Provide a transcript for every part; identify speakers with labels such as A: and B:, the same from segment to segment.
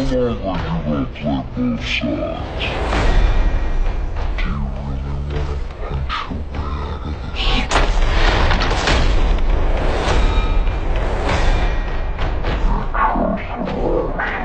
A: long are you gonna play both sides? Do you really want to punch your way out of this? Keep telling yourself that.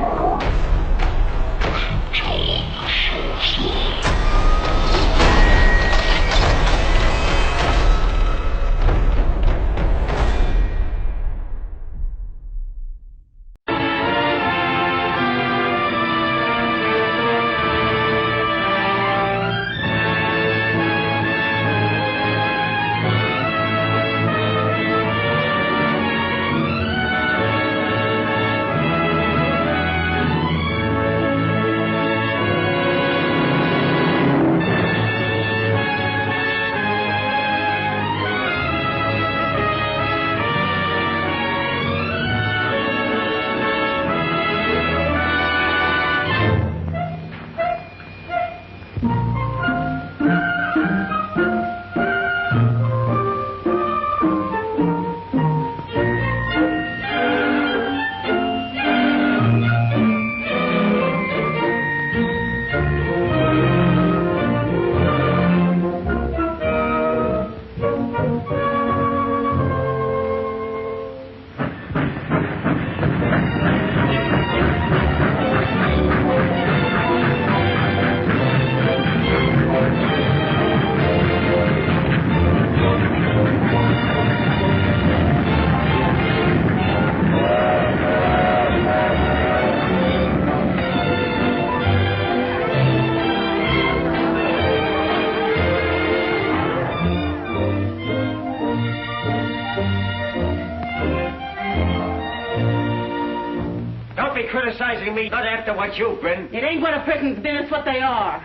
B: Criticizing me, not after what you've been.
C: It ain't what a person's been, it's what they are.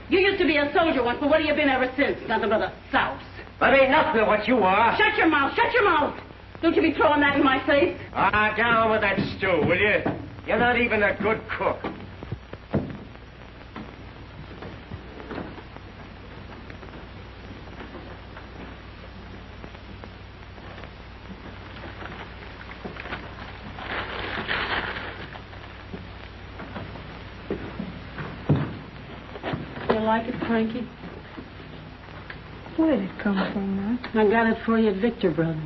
C: You used to be a soldier once, but what have you been ever since? Nothing but a souse.
B: But ain't nothing of what you are.
C: Shut your mouth, shut your mouth. Don't you be throwing that in my face.
B: Ah, down with that stew, will you? You're not even a good cook.
C: You like it, Frankie?
D: Where did it come from, Mom?
C: I got it for you at Victor Brothers.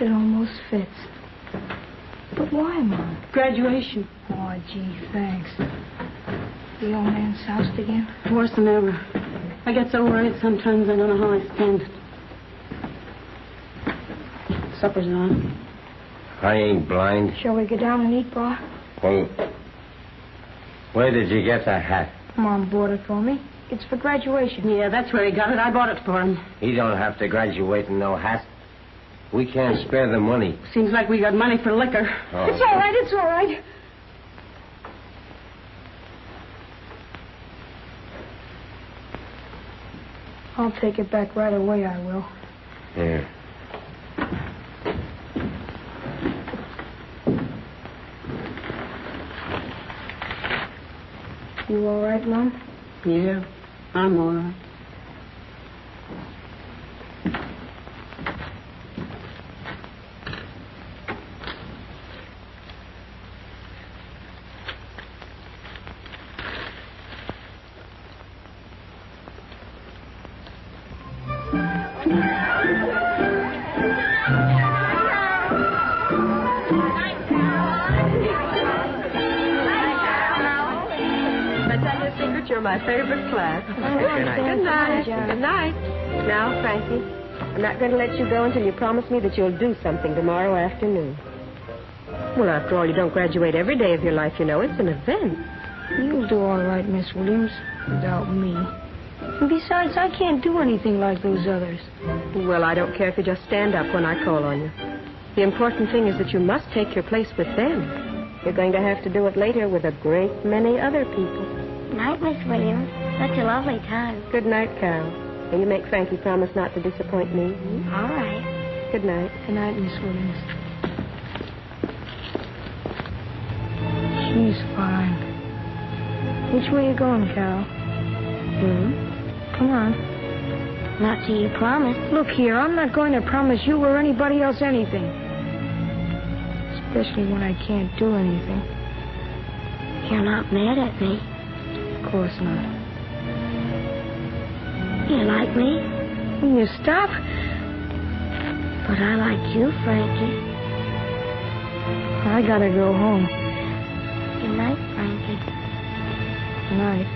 D: It almost fits. But why, Mom?
C: Graduation.
D: Oh, gee, thanks. The old man's soused again?
C: Worse than ever. I get so worried sometimes I don't know how I stand it. Supper's on.
B: I ain't blind.
D: Shall we get down and eat, Pa?
B: Well, where did you get the hat?
D: Mom bought it for me. It's for graduation.
C: Yeah, that's where he got it. I bought it for him.
B: He don't have to graduate in no hat. We can't spare the money.
C: Seems like we got money for liquor.
B: Oh.
D: It's all right, it's all right. I'll take it back right away, I will.
B: Here.
D: You all right, Mom?
C: Yeah, I'm all right.
E: You're my favorite class. Good night. Good night. Good night. Now, Frankie, I'm not going to let you go until you promise me that you'll do something tomorrow afternoon. Well, after all, you don't graduate every day of your life, you know. It's an event.
D: You'll do all right, Miss Williams, without me. And besides, I can't do anything like those others.
E: Well, I don't care if you just stand up when I call on you. The important thing is that you must take your place with them. You're going to have to do it later with a great many other people.
F: Night, Miss Williams. Such a lovely time.
E: Good night, Carol. And you make Frankie promise not to disappoint me.
F: All right.
E: Good night.
D: Good night, Miss Williams. She's fine. Which way you going, Carol? Come on.
F: Not till you promise.
D: Look here, I'm not going to promise you or anybody else anything. especially when I can't do anything.
F: You're not mad at me.
D: Of course not.
F: You like me,
D: Will you stop?
F: but I like you, Frankie.
D: I gotta go home.
F: Good night, Frankie.
D: Good night.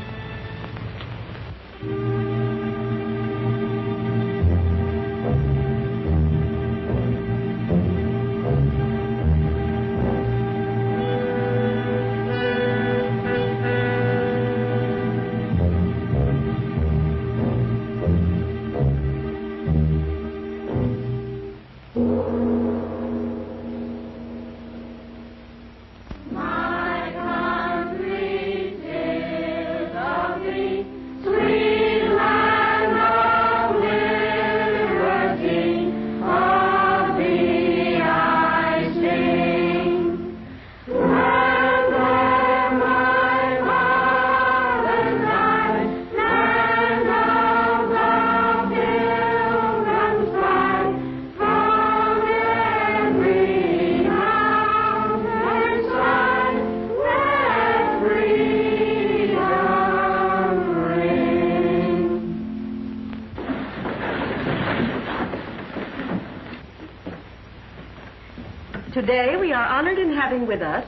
E: Today we are honored in having with us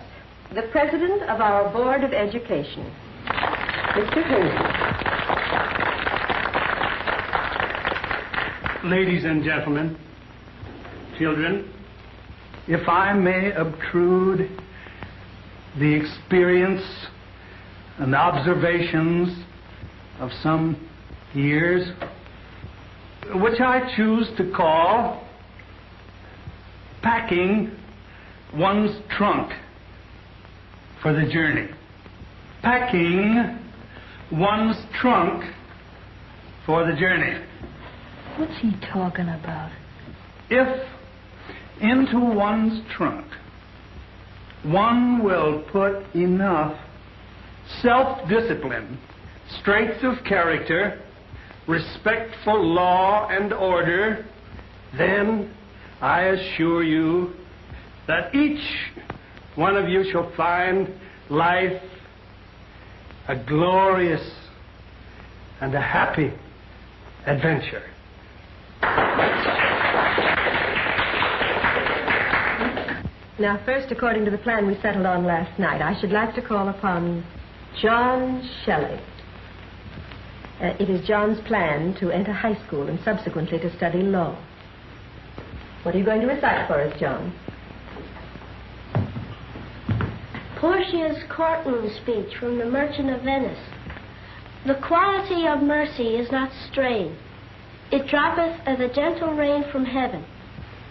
E: the President of our Board of Education, Mr. Haynes.
G: Ladies and gentlemen, children, if I may obtrude the experience and observations of some years, which I choose to call packing one's trunk for the journey. Packing one's trunk for the journey.
D: What's he talking about?
G: If into one's trunk one will put enough self-discipline, strength of character, respect for law and order, then I assure you that each one of you shall find life a glorious and a happy adventure.
E: Now, first, according to the plan we settled on last night, I should like to call upon John Shelley. It is John's plan to enter high school and subsequently to study law. What are you going to recite for us, John?
F: Portia's courtroom speech from The Merchant of Venice. The quality of mercy is not strained. It droppeth as a gentle rain from heaven.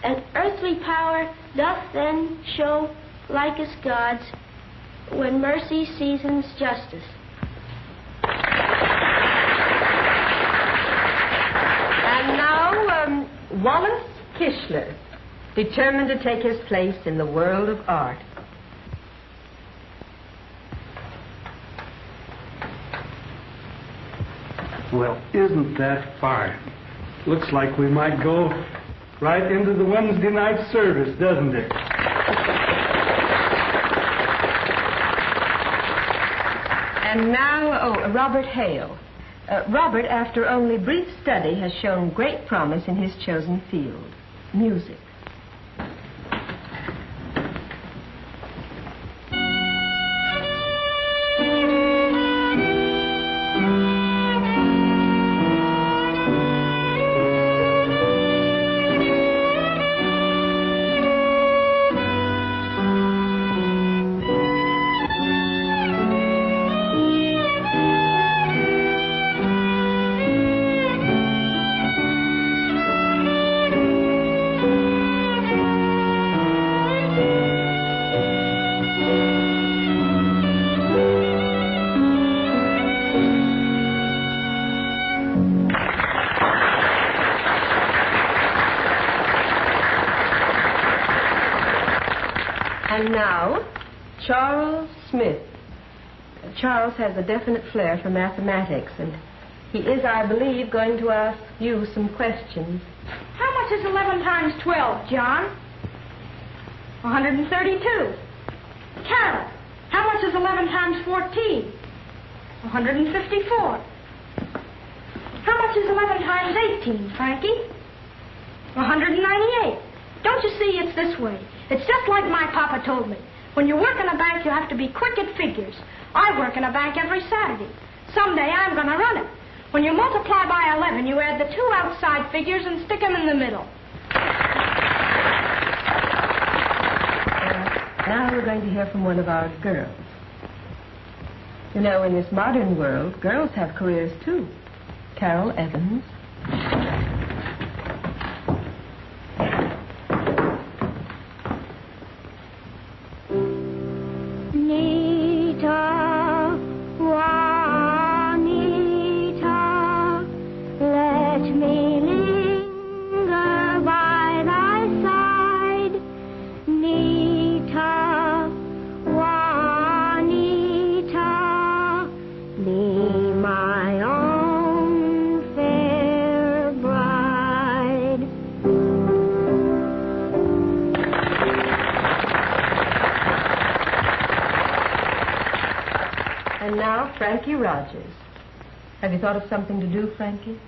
F: And earthly power doth then show like as God's when mercy seasons justice.
E: And now, Wallace Kishler, determined to take his place in the world of art.
G: Well, isn't that fine? Looks like we might go right into the Wednesday night service, doesn't it?
E: And now, Robert Hale. Robert, after only brief study, has shown great promise in his chosen field, music. And now, Charles Smith. Charles has a definite flair for mathematics, and he is, I believe, going to ask you some questions.
D: How much is 11 times 12, John?
E: 132. Carol, how much is 11 times 14? 154. How much is 11 times 18, Frankie? 198. Don't you see, it's this way. It's just like my papa told me. When you work in a bank, you have to be quick at figures. I work in a bank every Saturday. Someday I'm going to run it. When you multiply by 11, you add the two outside figures and stick them in the middle.
H: Now we're going to hear from one of our girls. You know, in this modern world, girls have careers too. Carol Evans.
F: Nita, Juanita, let me linger by thy side. Nita, Juanita, be my own fair bride.
H: And now, Frankie Rogers. Have you thought of something to do, Frankie?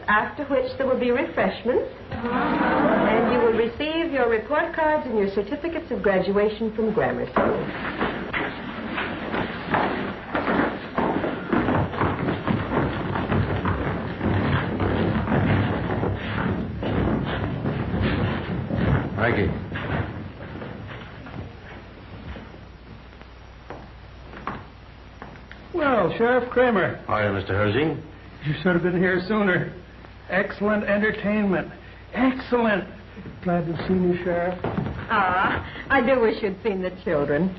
H: After which there will be refreshments, and you will receive your report cards and your certificates of graduation from grammar school.
B: Frankie.
G: Well, Sheriff Kramer,
B: Hi, Mr. Herzing.
G: you should have been here sooner. Excellent entertainment. Excellent. Glad to have seen you, Sheriff.
H: Ah, I do wish you'd seen the children.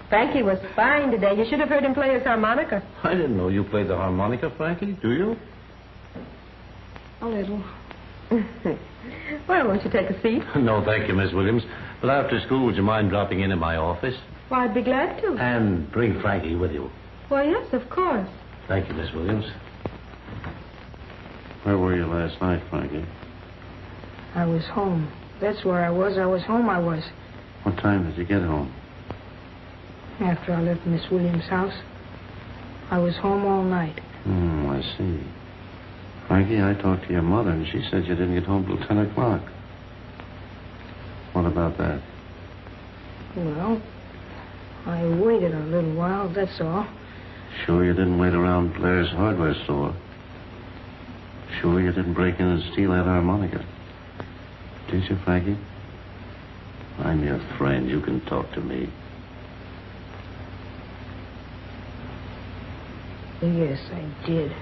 H: Frankie was fine today. You should have heard him play his harmonica.
B: I didn't know you played the harmonica, Frankie. Do you?
H: A little. Well, won't you take a seat?
B: No, thank you, Miss Williams. But after school, would you mind dropping in my office?
H: Why, I'd be glad to.
B: And bring Frankie with you.
H: Why, yes, of course.
B: Thank you, Miss Williams.
I: Where were you last night, Frankie?
D: I was home. That's where I was. I was home, I was.
I: What time did you get home?
D: After I left Miss Williams' house, I was home all night.
I: I see. Frankie, I talked to your mother, and she said you didn't get home till 10 o'clock. What about that?
D: Well, I waited a little while, that's all.
I: Sure you didn't wait around Blair's hardware store? Sure you didn't break in and steal that harmonica? Did you, Frankie? I'm your friend. You can talk to me.
D: Yes, I did.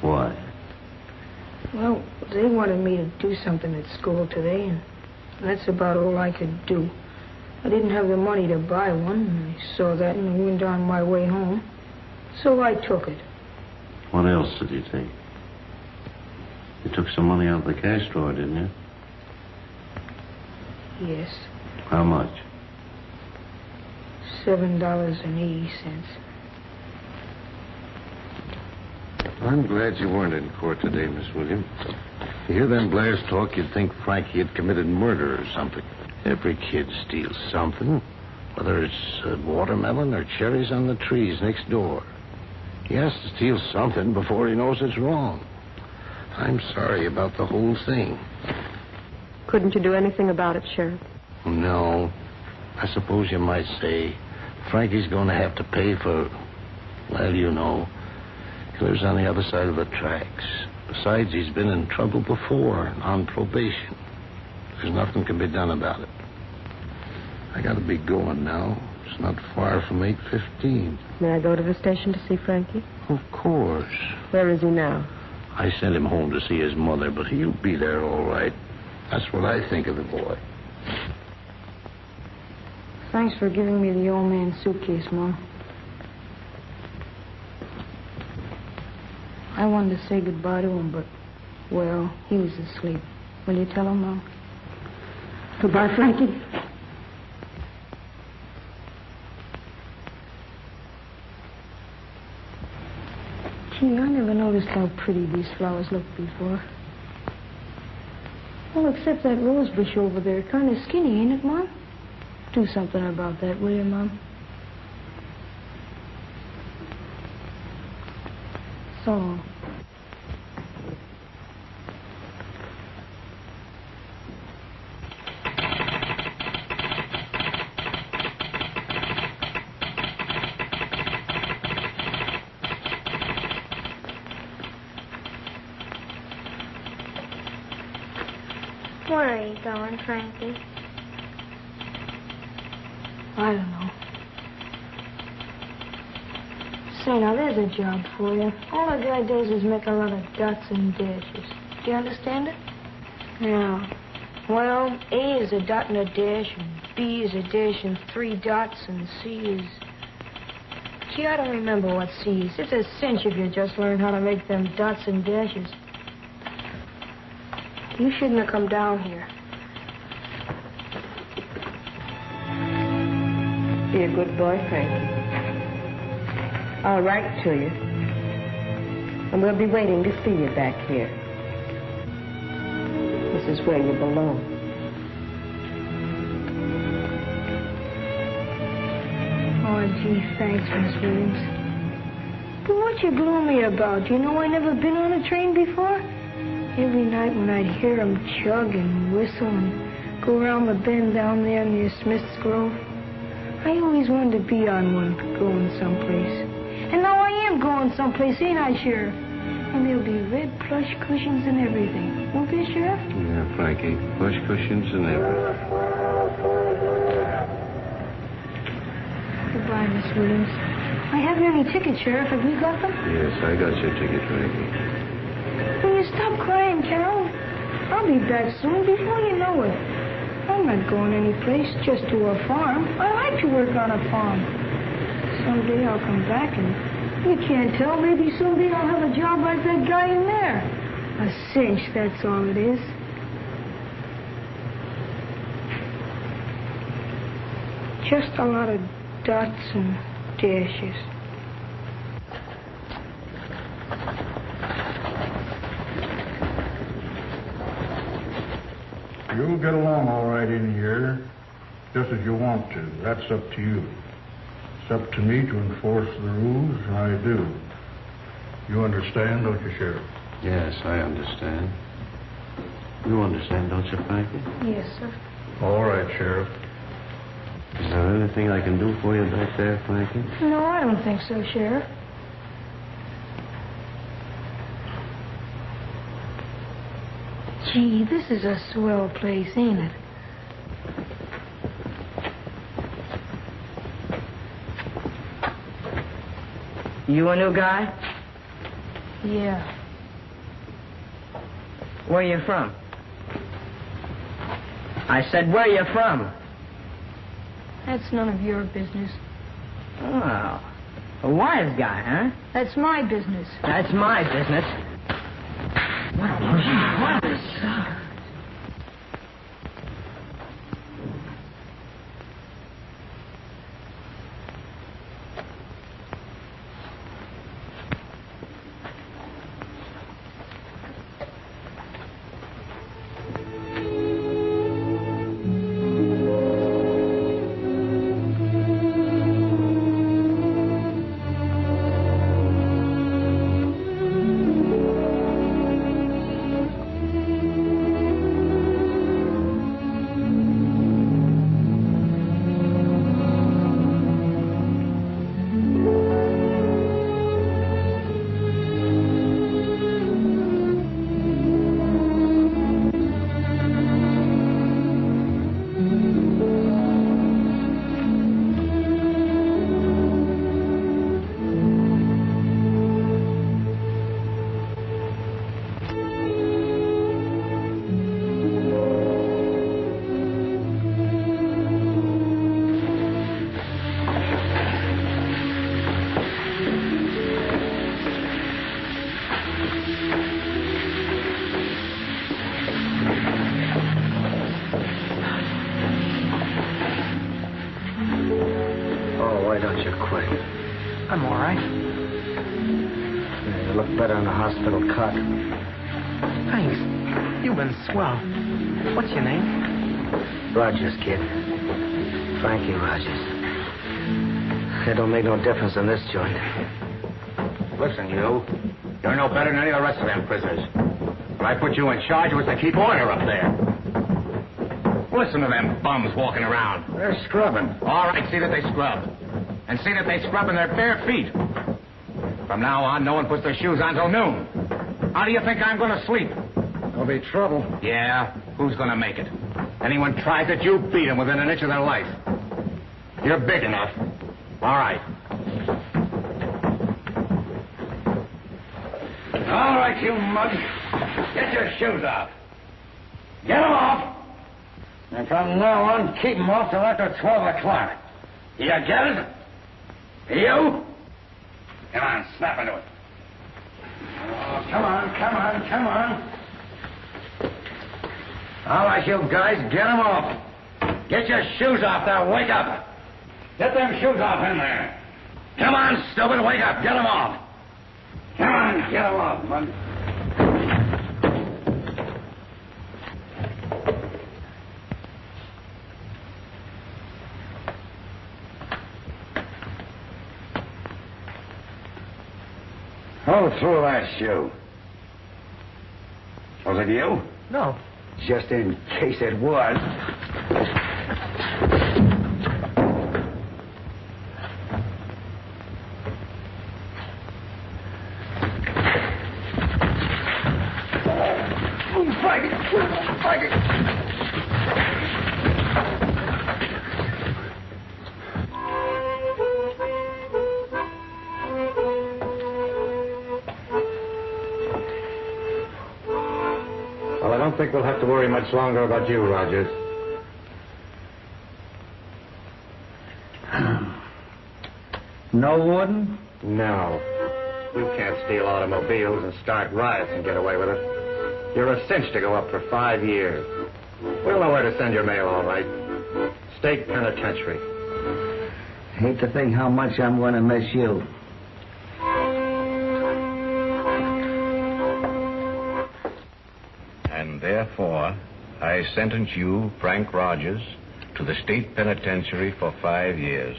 I: Why?
D: Well, they wanted me to do something at school today, and that's about all I could do. I didn't have the money to buy one, and I saw that and I went on my way home. So I took it.
I: What else did you take? You took some money out of the cash drawer, didn't you?
D: Yes.
I: How much?
D: $7.80.
I: I'm glad you weren't in court today, Miss Williams. You hear them Blairs talk, you'd think Frankie had committed murder or something. Every kid steals something, whether it's a watermelon or cherries on the trees next door. He has to steal something before he knows it's wrong. I'm sorry about the whole thing.
H: Couldn't you do anything about it, Sheriff?
I: No. I suppose you might say Frankie's going to have to pay for, well, you know, he lives on the other side of the tracks. Besides, he's been in trouble before, on probation. There's nothing can be done about it. I gotta be going now. It's not far from 8:15.
E: May I go to the station to see Frankie?
I: Of course.
E: Where is he now?
I: I sent him home to see his mother, but he'll be there all right. That's what I think of the boy.
D: Thanks for giving me the old man's suitcase, Mom. I wanted to say goodbye to him, but, well, he was asleep. Will you tell him, Mom?
C: Goodbye, Frankie.
D: Gee, I never noticed how pretty these flowers looked before. Well, except that rose bush over there. Kind of skinny, ain't it, Mom? Do something about that, will you, Mom? So long.
F: Where are you going, Frankie?
D: I don't know. Say, now, there's a job for you. All a guy does is make a lot of dots and dashes. Do you understand it? Yeah. Well, A is a dot and a dash, and B is a dash and 3 dots, and C is... Gee, I don't remember what C is. It's a cinch if you just learn how to make them dots and dashes. You shouldn't have come down here.
E: Be a good boy, Frankie. I'll write to you. And we'll be waiting to see you back here. This is where you belong.
D: Oh, gee, thanks, Miss Williams. But what you gloomy about? You know I never been on a train before? Every night when I'd hear 'em chug and whistle and go around the bend down there near Smith's Grove, I always wanted to be on one going someplace. And now I am going someplace, ain't I, Sheriff? And there'll be red plush cushions and everything. Won't there, Sheriff?
I: Yeah, Frankie. Plush cushions and everything.
D: Goodbye, Miss Williams. I haven't any tickets, Sheriff. Have you got them?
I: Yes, I got your ticket, Frankie.
D: Will you stop crying, Carol? I'll be back soon before you know it. I'm not going anyplace, just to a farm. I like to work on a farm. Someday I'll come back and you can't tell. Maybe someday I'll have a job like that guy in there. A cinch, that's all it is. Just a lot of dots and dashes.
J: You'll get along all right in here, just as you want to. That's up to you. It's up to me to enforce the rules, and I do. You understand, don't you, Sheriff?
I: Yes, I understand. You understand, don't you, Frankie?
D: Yes, sir.
J: All right, Sheriff.
I: Is there anything I can do for you back there, Frankie?
D: No, I don't think so, Sheriff. Gee, this is a swell place, ain't it?
K: You a new guy?
D: Yeah.
K: Where you from? I said, where you from?
D: That's none of your business.
K: Oh, a wise guy, huh?
D: That's my business.
K: That's my business. What is You look better in the hospital cot.
L: Thanks. You've been swell. What's your name?
K: Rogers, kid. Frankie Rogers. It don't make no difference in this joint.
M: Listen, you. You're no better than any of the rest of them prisoners. What I put you in charge was to keep order up there. Listen to them bums walking around.
I: They're scrubbing.
M: All right, see that they scrub. And see that they scrub in their bare feet. From now on, no one puts their shoes on till noon. How do you think I'm going to sleep?
I: There'll be trouble.
M: Yeah? Who's going to make it? Anyone tries it, you beat them within an inch of their life. You're big enough. All right. All right, you mug. Get your shoes off. Get them off. And from now on, keep them off till after 12 o'clock. You get it? You? Come on, snap into it. Oh, come on. All right, you guys, get them off. Get your shoes off now. Wake up. Get them shoes off in there. Come on, stupid. Wake up. Get them off. Come on, get them off, bud. Who threw that shoe? Was it you?
L: No.
M: Just in case it was. Well, I don't think we'll have to worry much longer about you, Rogers.
K: No, Warden?
M: No. You can't steal automobiles and start riots and get away with it. You're a cinch to go up for 5 years. We'll know where to send your mail, all right. State penitentiary.
K: Hate to think how much I'm going to miss you.
I: And therefore, I sentence you, Frank Rogers, to the state penitentiary for 5 years.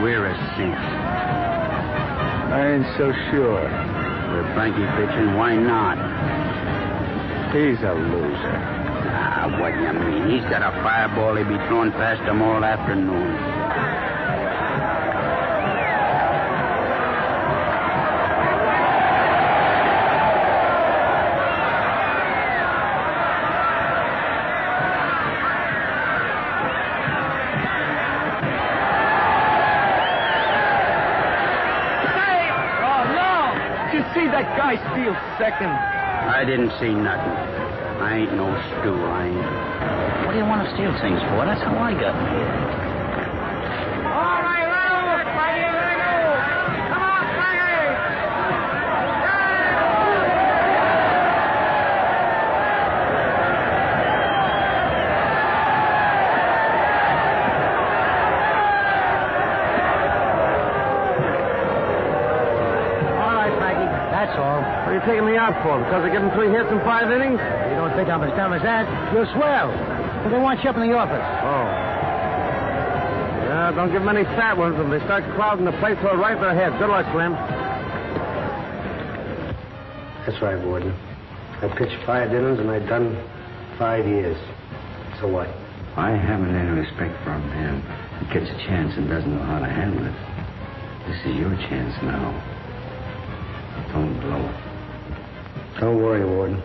K: We're a cinch.
G: I ain't so sure.
K: With Frankie pitching, why not?
G: He's a loser.
K: Ah, what do you mean? He's got a fireball he'll be throwing past him all afternoon.
L: See that guy steal second.
K: I didn't see nothing. I ain't no stew, I ain't. What do you want to steal things for? That's how I got here.
L: All right, Ralph, Frankie, let it go. Come on, Frankie.
K: All right, Frankie, that's all.
B: What are you taking me out for? Because I give him 3 hits in 5 innings?
K: You don't think I'm as dumb as that? You're swell. But they want you up in the office.
B: Oh. Yeah, don't give them any fat ones. If they start crowding the place, throw it right in their head. Good luck, Slim.
K: That's right, Warden. I pitched 5 innings and I done 5 years. So what? I haven't any respect for a man who gets a chance and doesn't know how to handle it. This is your chance now. Don't blow it. Don't worry, Warden.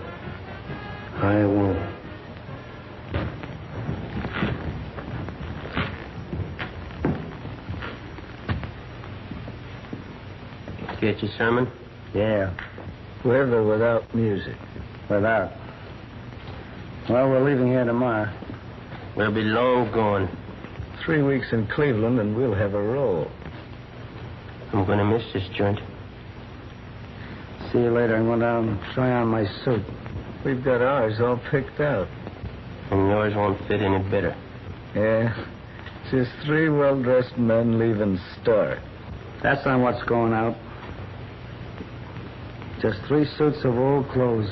K: I won't.
B: Get your sermon?
K: Yeah. With or without music? Without. Well, we're leaving here tomorrow.
B: We'll be long gone.
K: 3 weeks in Cleveland and we'll have a roll.
B: I'm going to miss this joint.
K: See you later. I'm going down and try on my suit. We've got ours all picked out.
B: And yours won't fit any better.
K: Yeah. Just 3 well-dressed men leaving store. That's not what's going out. Just 3 suits of old clothes.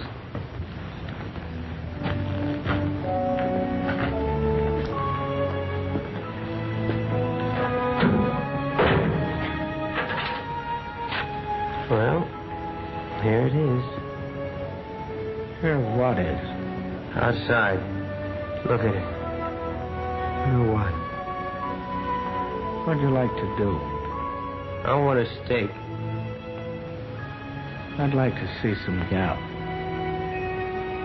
B: Well, here it is.
K: Here what is?
B: Outside. Look at it.
K: Here what? What'd you like to do?
B: I want a steak.
K: I'd like to see some gal.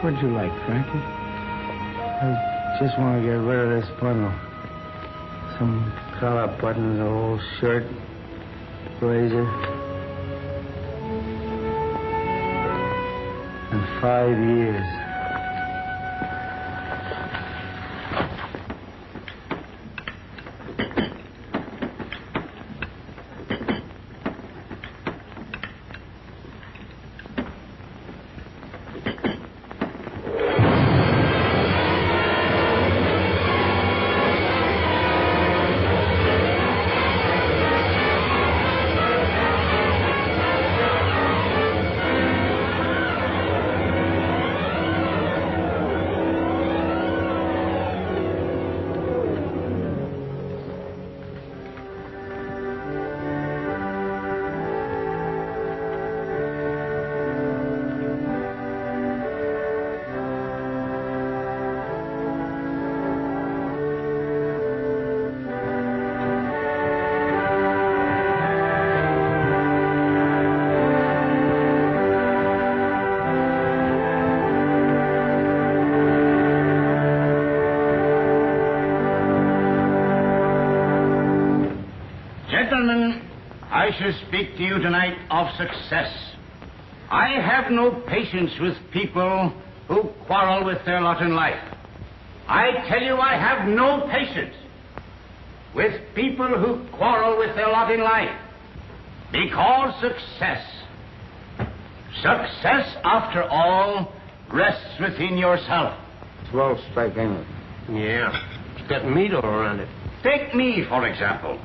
K: What'd you like, Frankie? I just want to get rid of this bundle. Some collar buttons, an old shirt, blazer. And 5 years.
M: Gentlemen, I shall speak to you tonight of success. I have no patience with people who quarrel with their lot in life. I tell you, I have no patience with people who quarrel with their lot in life. Because success, after all, rests within yourself.
K: It's well straight, ain't it?
B: Yeah. It's got meat all around it.
M: Take me, for example.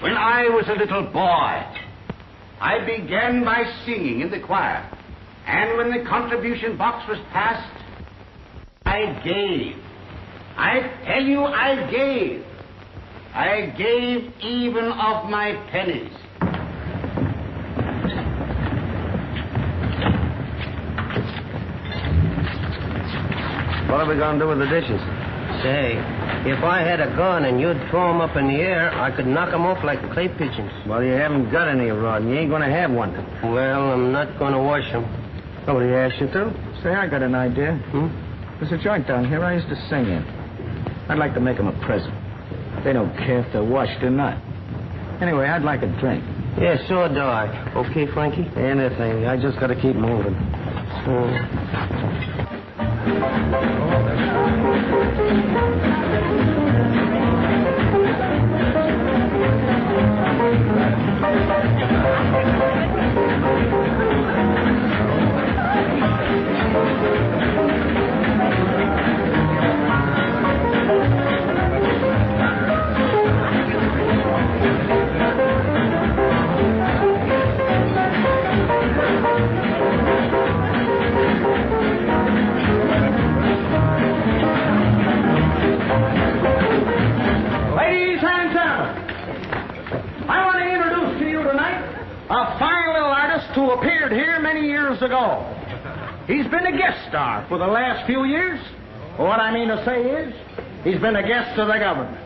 M: When I was a little boy, I began by singing in the choir. And when the contribution box was passed, I gave. I tell you, I gave. I gave even of my pennies.
K: What are we going to do with the dishes?
B: Say, if I had a gun and you'd throw 'em up in the air, I could knock 'em off like clay pigeons.
K: Well, you haven't got any rod, and you ain't going to have one.
B: Well, I'm not going to wash 'em.
K: Nobody asked you to? Say, I got an idea. There's a joint down here I used to sing in. I'd like to make 'em a present. They don't care if they're washed or not. Anyway, I'd like a drink.
B: Yeah, so do I. Okay, Frankie?
K: Anything. I just got to keep moving.
L: Ladies and gentlemen, I want to introduce to you tonight a fine little artist who appeared here many years ago. He's been a guest star for the last few years. What I mean to say is, he's been a guest of the government.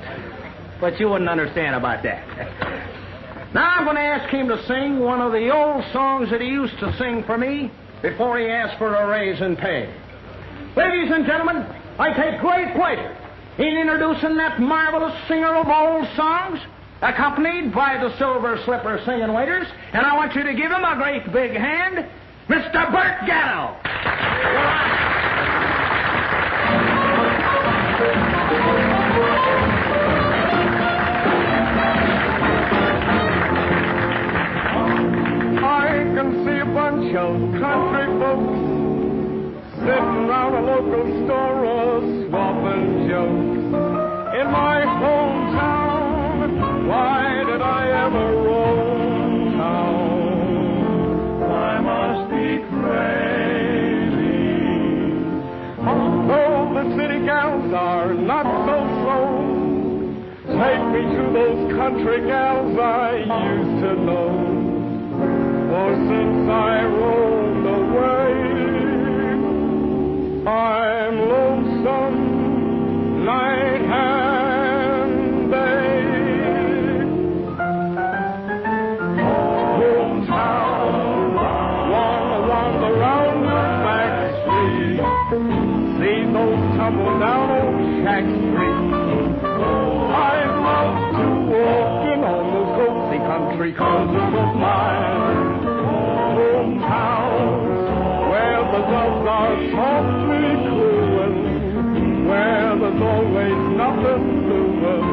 L: But you wouldn't understand about that. Now I'm going to ask him to sing one of the old songs that he used to sing for me before he asked for a raise in pay. Ladies and gentlemen, I take great pleasure in introducing that marvelous singer of old songs, accompanied by the Silver Slipper Singing Waiters, and I want you to give him a great big hand, Mr. Bert Gatto.
N: show. Country folks sitting round a local store, swapping jokes. In my hometown, why did I ever roam town? I must be crazy. Although the city gals are not so slow, take me to those country gals I used to know. For since I roamed away, I'm lonesome night and day. Hometown, wanna wander round the back street, see those tumble down old shack streets. I love to walk in on those cozy country cousins of mine. Hometowns, where the doves are softly cooing, where there's always nothing doing.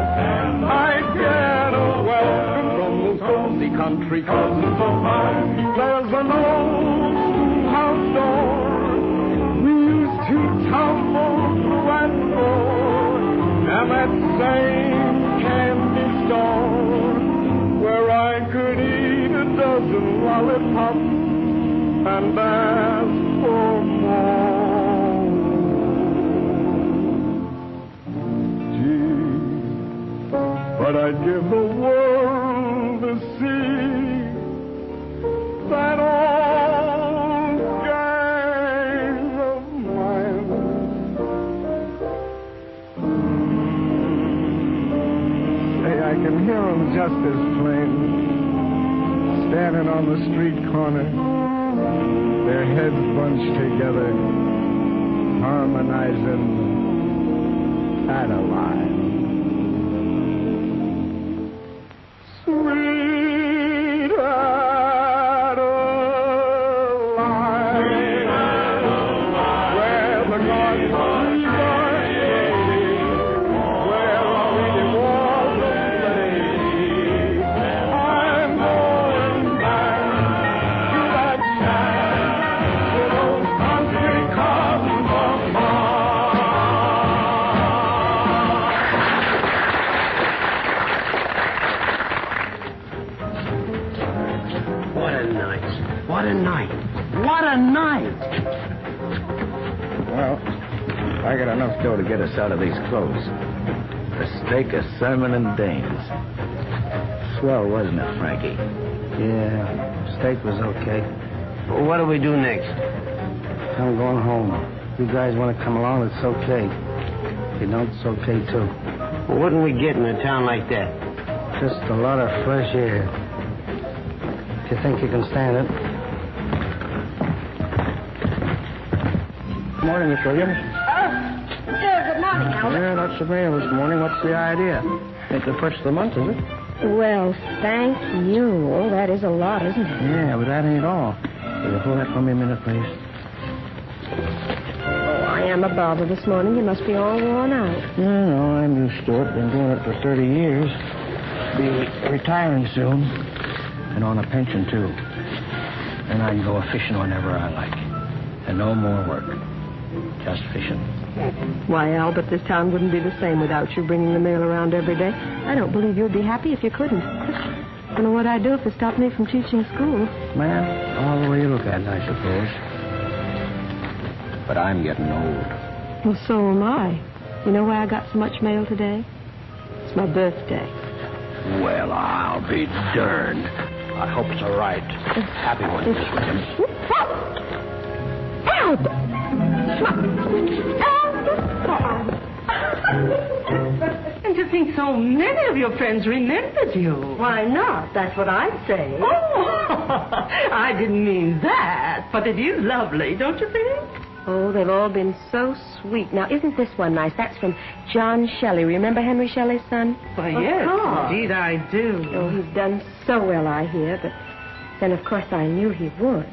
N: And I get a welcome from those cozy country cousins of mine. There's an old house door we used to tumble through and roar, and that same candy store where I could eat a dozen lollipops and ask for more. Gee, but I'd give the world to see that old gang of mine. Say, I can hear them just as plain, standing on the street corner, their heads bunched together, harmonizing Adeline. Sweet Adeline, where the God's trees are shady, where our really was a lady. I'm going back to that shack with those country cousins of
B: What a night. What a night. What a night.
K: Well, I got enough dough to get us out of these clothes. A steak, a salmon, and Danes. Swell, wasn't it, Frankie?
B: Yeah, steak was okay. Well, what do we do next?
K: I'm going home. If you guys want to come along, it's okay. If you don't, it's okay, too.
B: Well, what can we get in a town like that?
K: Just a lot of fresh air. If you think you can stand it. Good morning, Miss Williams.
F: Good morning, Albert.
K: Yeah, that's the mail this morning. What's the idea? Ain't the first of the month, is it?
E: Well, thank you. Oh, that is a lot, isn't it?
K: Yeah, but that ain't all. Will you hold that for me a minute, please?
E: Oh, I am a bother this morning. You must be all worn out.
K: No, I'm used to it. Been doing it for 30 years. Be retiring soon. And on a pension, too. And I can go a-fishing whenever I like. And no more work. Just fishing.
E: Why, Albert, this town wouldn't be the same without you bringing the mail around every day. I don't believe you'd be happy if you couldn't. I don't know what I'd do if it stopped me from teaching school.
K: Man, all the way you look at it, I suppose. But I'm getting old.
E: Well, so am I. You know why I got so much mail today? It's my birthday.
K: Well, I'll be darned. I hope it's all right. Happy one, Miss Williams.
H: And to think so many of your friends remembered you.
E: Why not? That's what I'd say.
H: Oh, I didn't mean that, but it is lovely, don't you think?
E: Oh, they've all been so sweet. Now, isn't this one nice? That's from John Shelley. Remember Henry Shelley's son?
H: Why, yes, indeed I do.
E: Oh, he's done so well, I hear, but then, of course, I knew he would.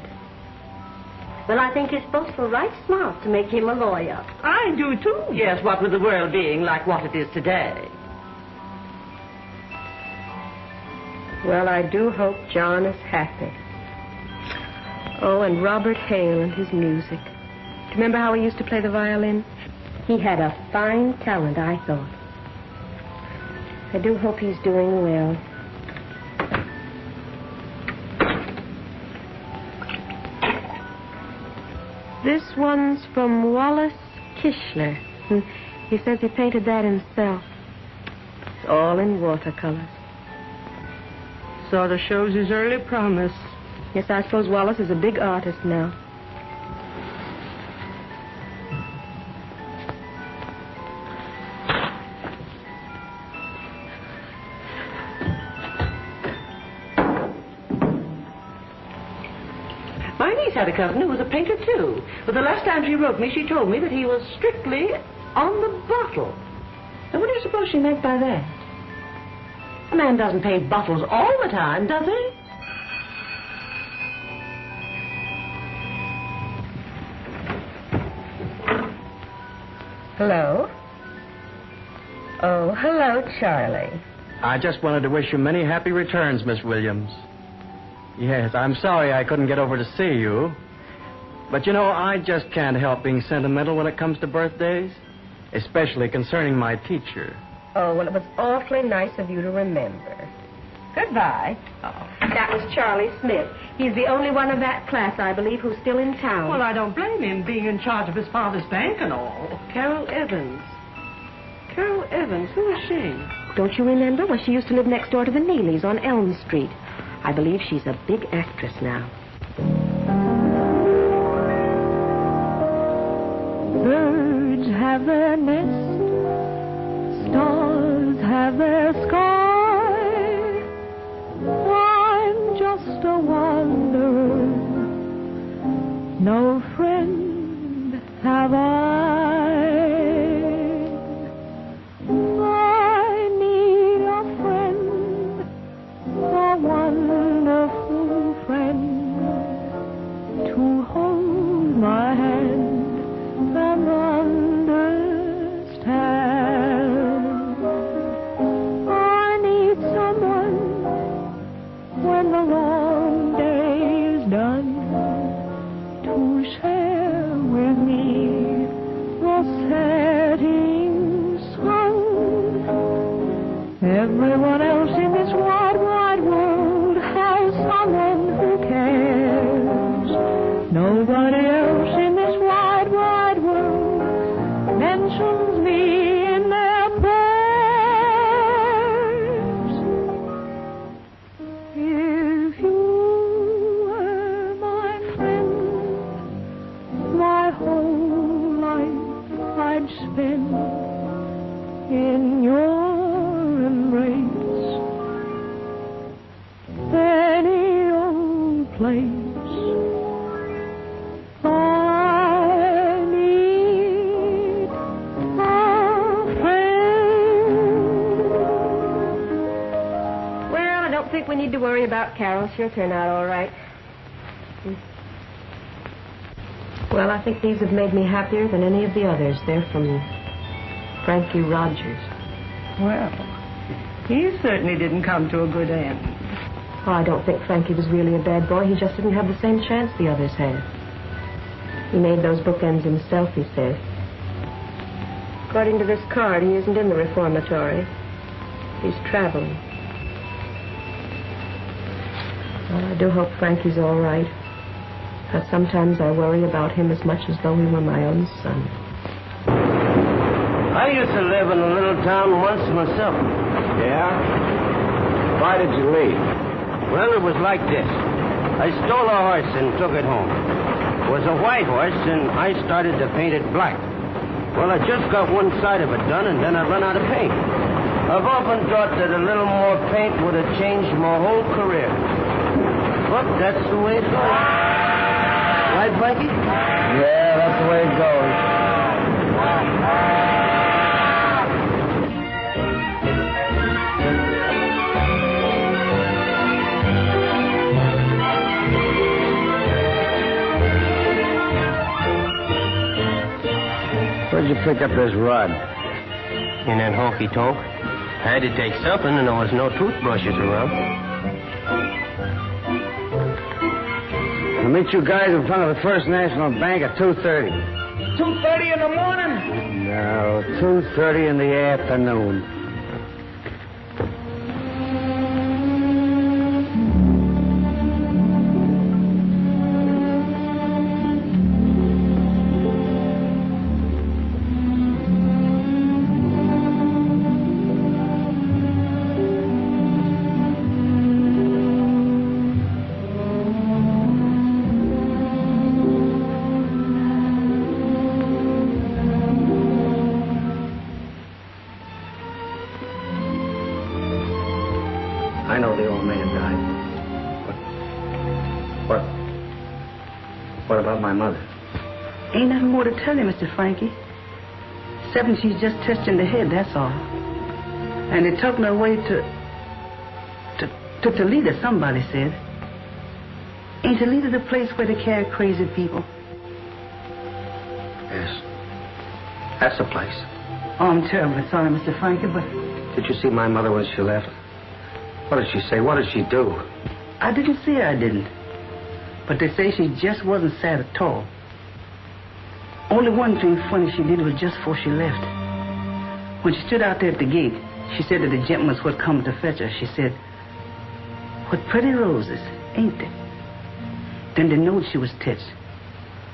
F: Well, I think his folks were right smart to make him a lawyer.
H: I do, too. Yes, what with the world being like what it is today.
E: Well, I do hope John is happy. Oh, and Robert Hale and his music. Do you remember how he used to play the violin? He had a fine talent, I thought. I do hope he's doing well. This one's from Wallace Kishler. He says he painted that himself. It's all in watercolors.
H: Sort of shows his early promise.
E: Yes, I suppose Wallace is a big artist now.
H: My niece had a cousin who was a painter, too. But the last time she wrote me, she told me that he was strictly on the bottle. Now, what do you suppose she meant by that? A man doesn't paint bottles all the time, does he?
E: Hello? Oh, hello, Charlie.
O: I just wanted to wish you many happy returns, Miss Williams. Yes, I'm sorry I couldn't get over to see you. But you know, I just can't help being sentimental when it comes to birthdays, especially concerning my teacher.
E: Oh, well, it was awfully nice of you to remember. Goodbye. Oh. That was Charlie Smith. He's the only one of that class, I believe, who's still in town.
H: Well, I don't blame him being in charge of his father's bank and all. Carol Evans. Carol Evans, who is she?
E: Don't you remember? Well, she used to live next door to the Neelys on Elm Street. I believe she's a big actress now.
N: Birds have their nest, stars have their sky. I'm just a wanderer, no friend have I. I need a friend, a wonderful friend, to hold my hand and understand. I need someone when the long day is done to share with me the setting sun. Everyone else in this wide, wide world has someone who cares. Nobody else in this wide, wide world mentions me in their prayers. If you were my friend, my whole life I'd spend in your embrace. Any old place. I need a friend.
E: Well, I don't think we need to worry about Carol. She'll turn out all right. Well, I think these have made me happier than any of the others. They're from Frankie Rogers.
H: Well, he certainly didn't come to a good end.
E: Oh, I don't think Frankie was really a bad boy. He just didn't have the same chance the others had. He made those bookends himself, he says. According to this card, he isn't in the reformatory. He's traveling. Well, I do hope Frankie's all right. But sometimes I worry about him as much as though he were my own son.
B: I used to live in a little town once myself.
M: Yeah? Why did you leave?
B: Well, it was like this. I stole a horse and took it home. It was a white horse, and I started to paint it black. Well, I just got one side of it done, and then I run out of paint. I've often thought that a little more paint would have changed my whole career. But that's the way it goes. Right, Frankie?
M: Yeah, that's the way it goes. Where'd you pick up this rod?
B: In that honky-tonk. I had to take something, and there was no toothbrushes around.
K: meet you guys in front of the First National Bank at 2:30.
L: 2:30 in the morning?
K: No, 2:30 in the afternoon. I know the old man died. What about my mother?
H: Ain't nothing more to tell you, Mr. Frankie. Except she's just touched in the head, that's all. And they took her away to Toledo, somebody said. Ain't Toledo the place where they carry crazy people?
K: Yes. That's the place.
H: Oh, I'm terribly sorry, Mr. Frankie, but...
K: Did you see my mother when she left? What did she say? What did she do?
H: I didn't see her, I didn't. But they say she just wasn't sad at all. Only one thing funny she did was just before she left. When she stood out there at the gate, she said to the gentleman who was coming to fetch her, she said, "What pretty roses, ain't they?" Then they knew she was touched,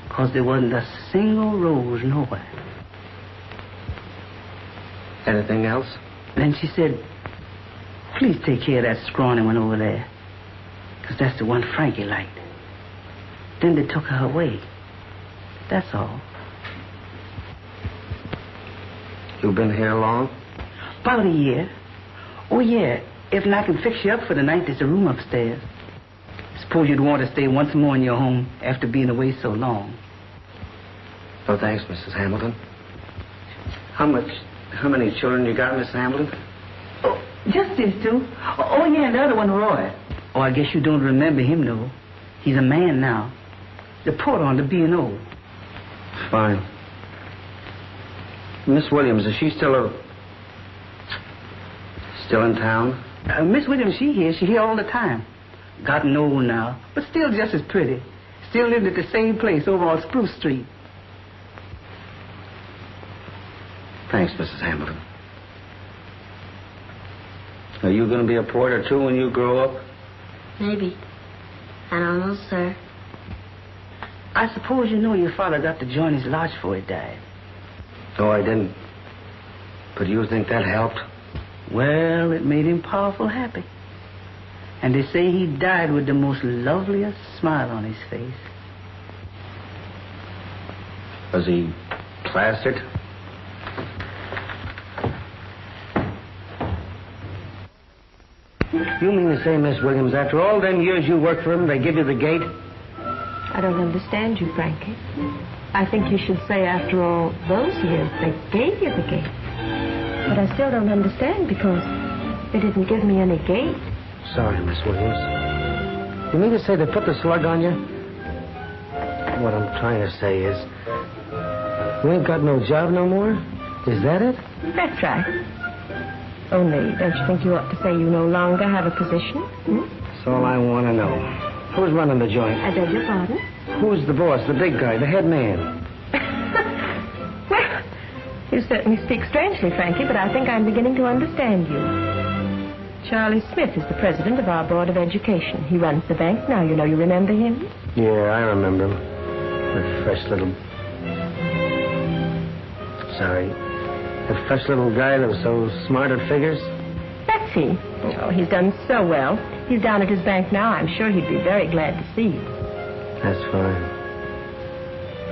H: 'cause there wasn't a single rose nowhere.
K: Anything else?
H: Then she said, "Please take care of that scrawny one over there, 'cause that's the one Frankie liked." Then they took her away. That's all.
K: You been here long?
H: About a year. Oh, yeah. If I can fix you up for the night, there's a room upstairs. Suppose you'd want to stay once more in your home after being away so long.
K: No, thanks, Mrs. Hamilton. How many children you got, Miss Hamilton?
H: Oh, just these two. Oh, yeah, and the other one, Roy. Oh, I guess you don't remember him, though. He's a man now. The porter on the B&O.
K: Fine. Miss Williams, is she still in town?
H: Miss Williams, she here all the time. Gotten old now, but still just as pretty. Still lived at the same place over on Spruce Street.
K: Thanks, Mrs. Hamilton. Are you going to be a porter, too, when you grow up?
F: Maybe. I don't know, sir.
H: I suppose you know your father got to join his lodge before he died.
K: No, I didn't. But do you think that helped?
H: Well, it made him powerful happy. And they say he died with the most loveliest smile on his face.
K: Was he plastered? You mean to say, Miss Williams, after all them years you worked for him, they give you the gate?
E: I don't understand you, Frankie. I think you should say, after all those years, they gave you the gate. But I still don't understand, because they didn't give me any gate.
K: Sorry, Miss Williams. You mean to say they put the slug on you? What I'm trying to say is, you ain't got no job no more? Is that it?
E: That's right. Only, don't you think you ought to say you no longer have a position?
K: That's all I want to know. Who's running the joint?
E: I beg your pardon?
K: Who's the boss, the big guy, the head man?
E: Well, you certainly speak strangely, Frankie, but I think I'm beginning to understand you. Charlie Smith is the president of our Board of Education. He runs the bank now, you know. You remember him?
K: Yeah, I remember him. That fresh little... Sorry. That fresh little guy that was so smart at figures?
E: That's he. Oh, he's done so well. He's down at his bank now. I'm sure he'd be very glad to see you.
K: That's fine.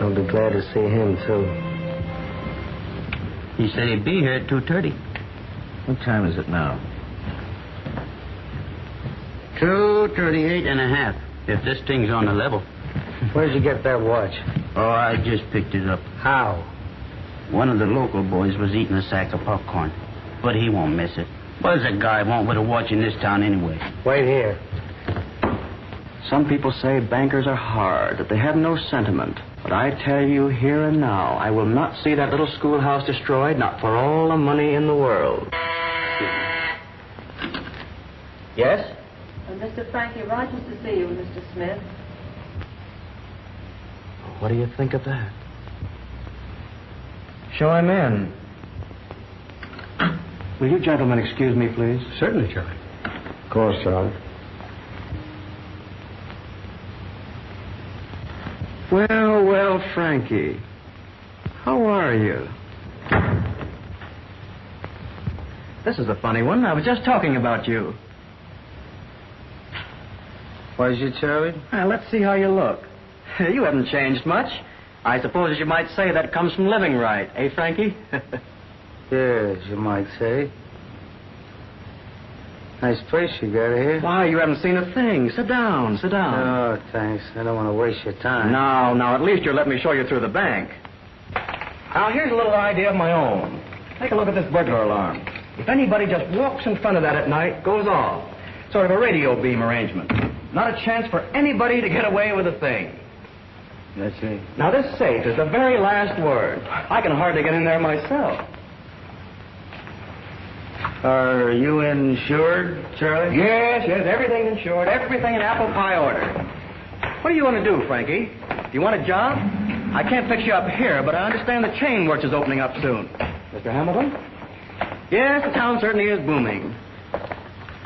K: I'll be glad to see him, too.
B: He said he'd be here at 2:30.
I: What time is it now?
B: 2:38.5, if this thing's on the level.
K: Where'd you get that watch?
B: Oh, I just picked it up.
K: How?
B: One of the local boys was eating a sack of popcorn, but he won't miss it. What does a guy want with a watch in this town anyway?
K: Wait here.
O: Some people say bankers are hard, that they have no sentiment. But I tell you here and now, I will not see that little schoolhouse destroyed, not for all the money in the world. Yes?
E: Mr. Frankie Rogers to see you, Mr. Smith.
O: What do you think of that? Show him in. Will you gentlemen excuse me, please?
K: Certainly, Charlie.
O: Of course, Charlie. Well, well, Frankie. How are you? This is a funny one. I was just talking about you.
K: Was you, Charlie?
O: Well, let's see how you look. You haven't changed much. I suppose you might say that comes from living right, eh, Frankie?
K: Yes, you might say. Nice place you got here.
O: Why, you haven't seen a thing. Sit down, sit down.
K: Oh, thanks. I don't want to waste your time.
O: Now, at least you'll let me show you through the bank. Now, here's a little idea of my own. Take a look at this burglar alarm. If anybody just walks in front of that at night, goes off. Sort of a radio beam arrangement. Not a chance for anybody to get away with a thing.
K: That's it.
O: Now, this safe is the very last word. I can hardly get in there myself.
K: Are you insured, Charlie?
O: Yes, everything insured, everything in apple pie order. What do you want to do, Frankie? Do you want a job? I can't fix you up here, but I understand the chain works is opening up soon. Mr. Hamilton? Yes, the town certainly is booming.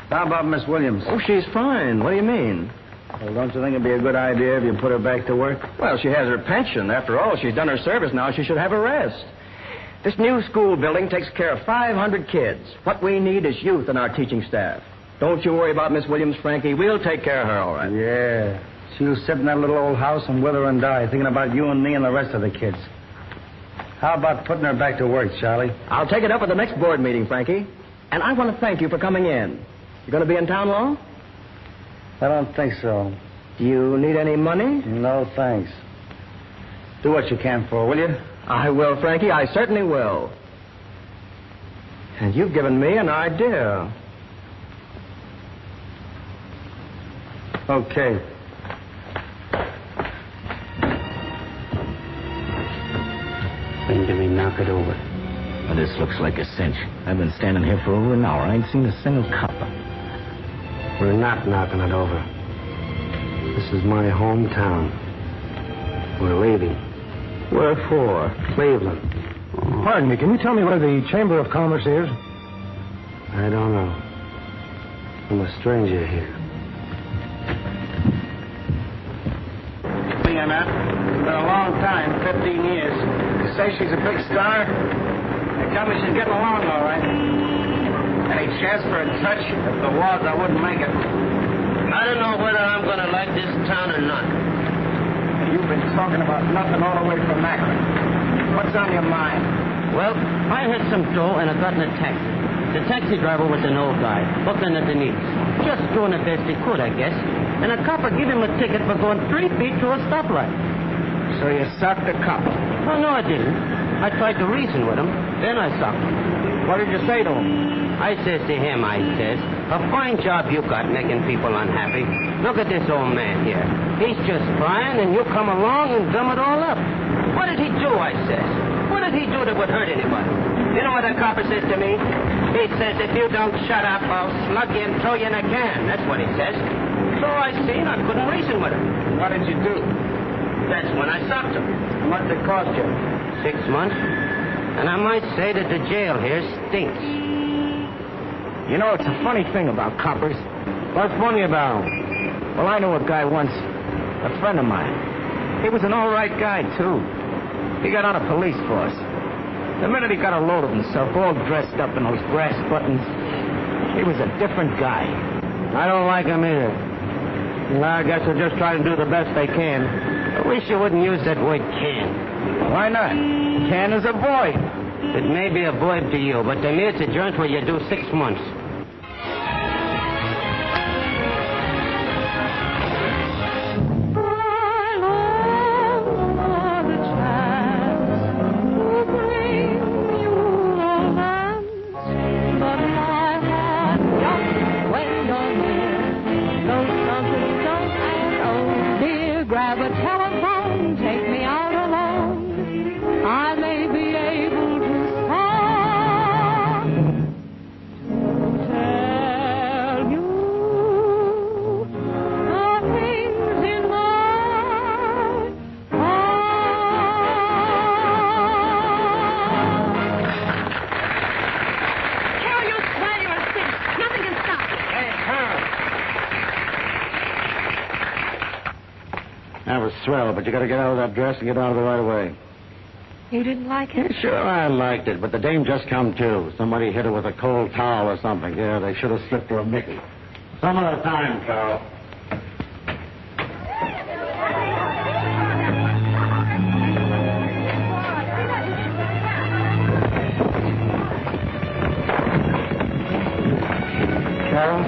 K: How about Miss Williams?
O: Oh, she's fine. What do you mean?
K: Well, don't you think it'd be a good idea if you put her back to work?
O: Well, she has her pension. After all, she's done her service now. She should have a rest. This new school building takes care of 500 kids. What we need is youth in our teaching staff. Don't you worry about Miss Williams, Frankie. We'll take care of her, all right.
K: Yeah. She was sitting in that little old house and wither and die, thinking about you and me and the rest of the kids. How about putting her back to work, Charlie?
O: I'll take it up at the next board meeting, Frankie. And I want to thank you for coming in. You going to be in town long?
K: I don't think so.
O: Do you need any money?
K: No, thanks. Do what you can for her, will you?
O: I will, Frankie. I certainly will. And you've given me an idea.
K: Okay. When do we knock it over?
M: Well, this looks like a cinch. I've been standing here for over an hour. I ain't seen a single copper.
K: We're not knocking it over. This is my hometown. We're leaving.
O: Where for?
K: Cleveland.
P: Pardon me, can you tell me where the Chamber of Commerce is?
K: I don't know. I'm a stranger here.
L: Being that, it's been a long time, 15 years. You say she's a big star? They tell me she's getting along all right. Any chance for a touch? If there was, I wouldn't make it.
B: I don't know whether I'm going to like this town or not.
L: You've been talking about nothing all the way from Akron. What's on your mind?
B: Well, I had some dough and I got in a taxi. The taxi driver was an old guy, looking at the needs. Just doing the best he could, I guess. And a copper gave him a ticket for going 3 feet to a stoplight.
L: So you socked the copper?
B: Oh, no, I didn't. I tried to reason with him. Then I socked him.
L: What did you say to him?
B: I says to him, a fine job you got making people unhappy. Look at this old man here. He's just fine, and you come along and gum it all up. What did he do, I says? What did he do that would hurt anybody? You know what the copper says to me? He says, if you don't shut up, I'll slug you and throw you in a can. That's what he says. So I seen I couldn't reason with him.
L: What did you do?
B: That's when I socked him.
L: What'd it cost you?
B: 6 months. And I might say that the jail here stinks.
L: You know, it's a funny thing about coppers.
B: What's funny about him?
L: Well, I knew a guy once, a friend of mine. He was an all right guy, too. He got on a police force. The minute he got a load of himself, all dressed up in those brass buttons, he was a different guy.
B: I don't like him either. Well, I guess they'll just try to do the best they can. I wish you wouldn't use that word can.
L: Why not? Can is a void.
B: It may be a void to you, but to me it's a joint where you do 6 months.
Q: Grab a telephone, take me out alone. I may be able to stop to tell you the things in my heart.
K: That was swell, but you gotta get out of that dress and get out of the right of way.
E: You didn't like it?
K: Yeah, sure, I liked it, but the dame just come to. Somebody hit her with a cold towel or something. Yeah, they should have slipped her a Mickey. Some other time, Carol. Carol?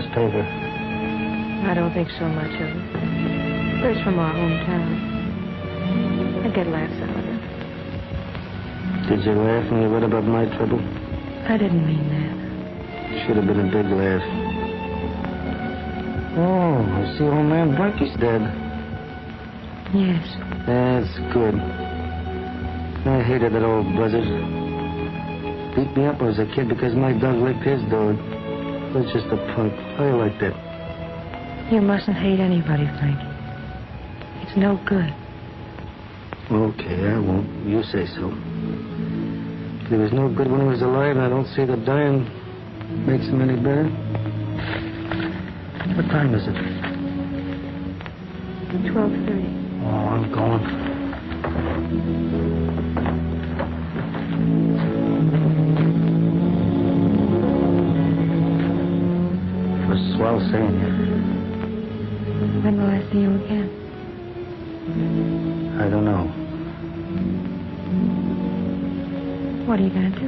O: Paper.
E: I don't think so much of it. But it's from our hometown. I get laughs out of it.
O: Did you laugh when you read about my trouble?
E: I didn't mean that.
O: Should have been a big laugh. Oh, I see old man Blakey's dead.
E: Yes.
O: That's good. I hated that old buzzard. Beat me up when I was a kid because my dog licked his dog. That's just a punk. How you like that?
E: You mustn't hate anybody, Frankie. It's no good.
O: Okay, I won't. You say so. If he was no good when he was alive, I don't see that dying makes him any better. What time is it?
E: 12:30.
O: Oh, I'm going. Swell seeing you.
E: When will I see you again?
O: I don't know.
E: What are you going to do?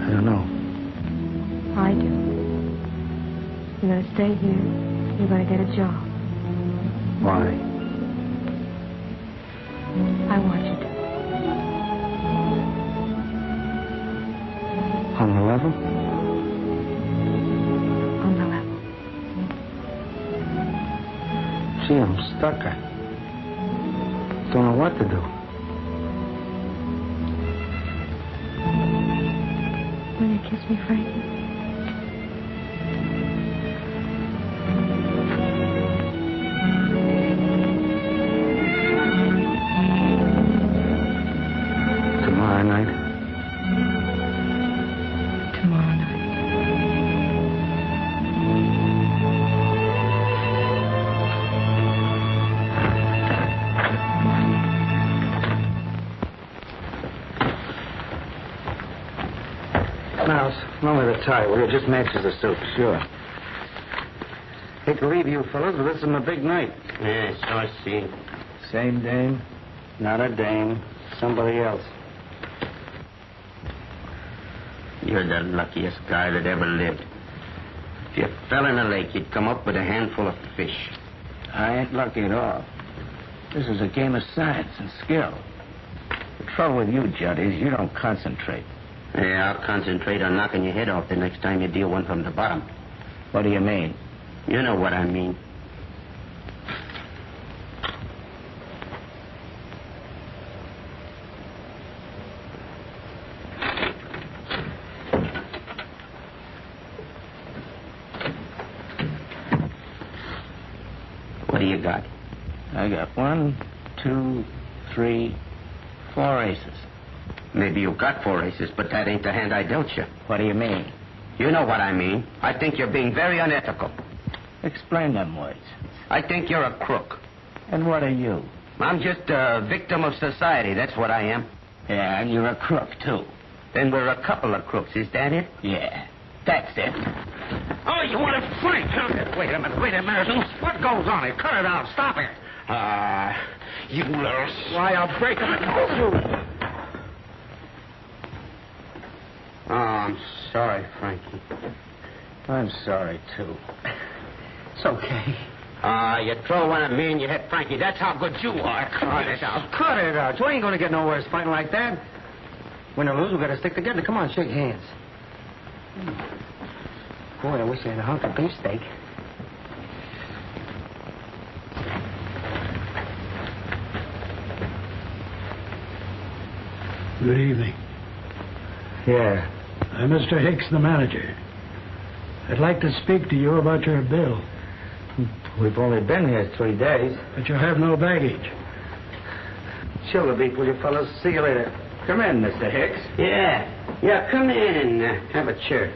O: I don't know.
E: I do. You're going to stay here. You're going to get a job.
O: Why?
E: I want you to.
O: On the level? Gee, I'm stuck. I don't know what to do.
E: Will you kiss me, Frankie?
O: Tomorrow night?
E: Tomorrow night.
O: Mouse, loan me the tie, will you? Just matches the suit. Sure. Hate to leave you fellas, but this is my big night.
B: Yeah, so I see.
O: Same dame? Not a dame. Somebody else.
B: You're the luckiest guy that ever lived. If you fell in a lake, you'd come up with a handful of fish.
K: I ain't lucky at all. This is a game of science and skill. The trouble with you, Judd, is you don't concentrate.
B: Yeah, I'll concentrate on knocking your head off the next time you deal one from the bottom.
K: What do you mean?
B: You know what I mean. What do you got?
K: I got 1, 2, 3, 4 aces.
B: Maybe you got 4 aces, but that ain't the hand I dealt you.
K: What do you mean?
B: You know what I mean. I think you're being very unethical.
K: Explain them words.
B: I think you're a crook.
K: And what are you?
B: I'm just a victim of society, that's what I am.
K: Yeah, and you're a crook, too.
B: Then we're a couple of crooks, is that it?
K: Yeah, that's it.
M: Oh, you want to fight, huh? Wait a minute. What goes on here? Cut it out. Stop it. You little... Why, I'll break it.
B: Oh, I'm sorry, Frankie.
K: I'm sorry, too. It's okay.
B: You throw one at me and you hit Frankie. That's how good you are.
K: Cut it out. Cut it out. You ain't going to get nowhere fighting like that. Win or lose, we got to stick together. Come on, shake hands. Boy, I wish I had a hunk of beefsteak.
J: Good evening.
K: Yeah.
J: I'm Mr. Hicks, the manager. I'd like to speak to you about your bill.
K: We've only been here 3 days.
J: But you have no baggage.
K: Sugar beef, will you fellas? See you later. Come in, Mr. Hicks.
B: Yeah, come in and have a chair.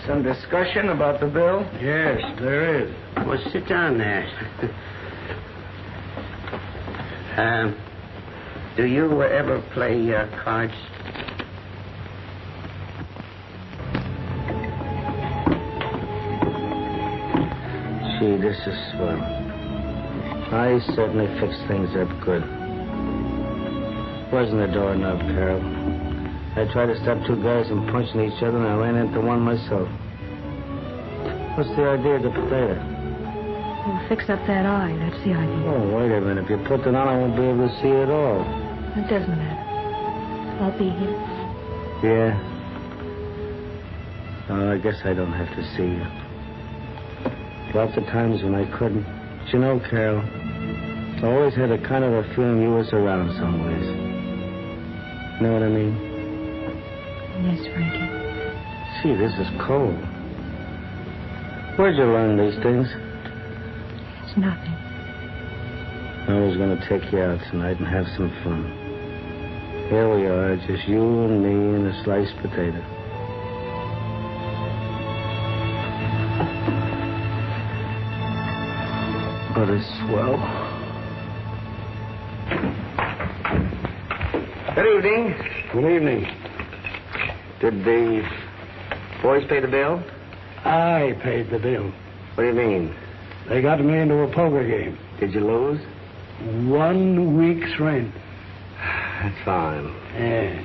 K: Some discussion about the bill?
J: Yes, there is.
B: Well, sit down there. Do you ever play cards?
K: Gee, this is swell. I certainly fixed things up good. Wasn't a doorknob, Carol. I tried to stop 2 guys from punching each other, and I ran into one myself. What's the idea of the potato?
D: We'll fix up that eye. That's the idea.
K: Oh, wait a minute. If you put it on, I won't be able to see it all.
D: It doesn't matter. I'll be here.
K: Yeah? Oh, I guess I don't have to see you. Lots of times when I couldn't. But you know, Carol, I always had a kind of a feeling you was around some ways. Know what I mean?
D: Yes, Frankie.
K: Gee, this is cold. Where'd you learn these things?
D: It's nothing.
K: I was going to take you out tonight and have some fun. Here we are, just you and me and a sliced potato. But it's swell. Good evening.
J: Good evening.
K: Did the boys pay the bill?
J: I paid the bill.
K: What do you mean?
J: They got me into a poker game.
K: Did you lose?
J: 1 week's rent.
K: That's fine.
J: Yes.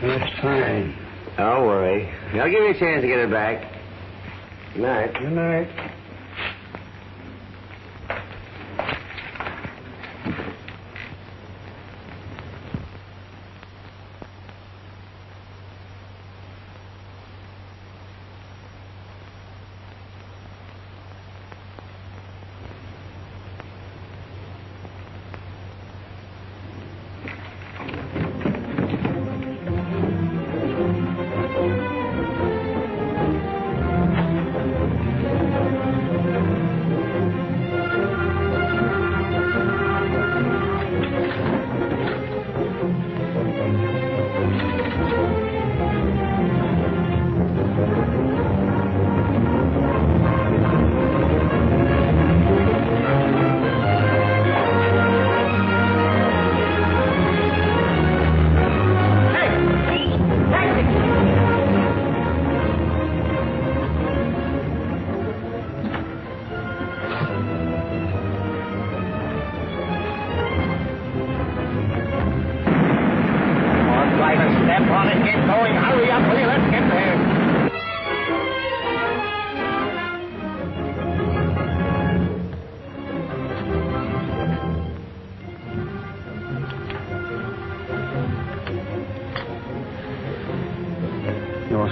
J: That's fine.
K: Don't worry. I'll give you a chance to get it back. Good night.
J: Good night.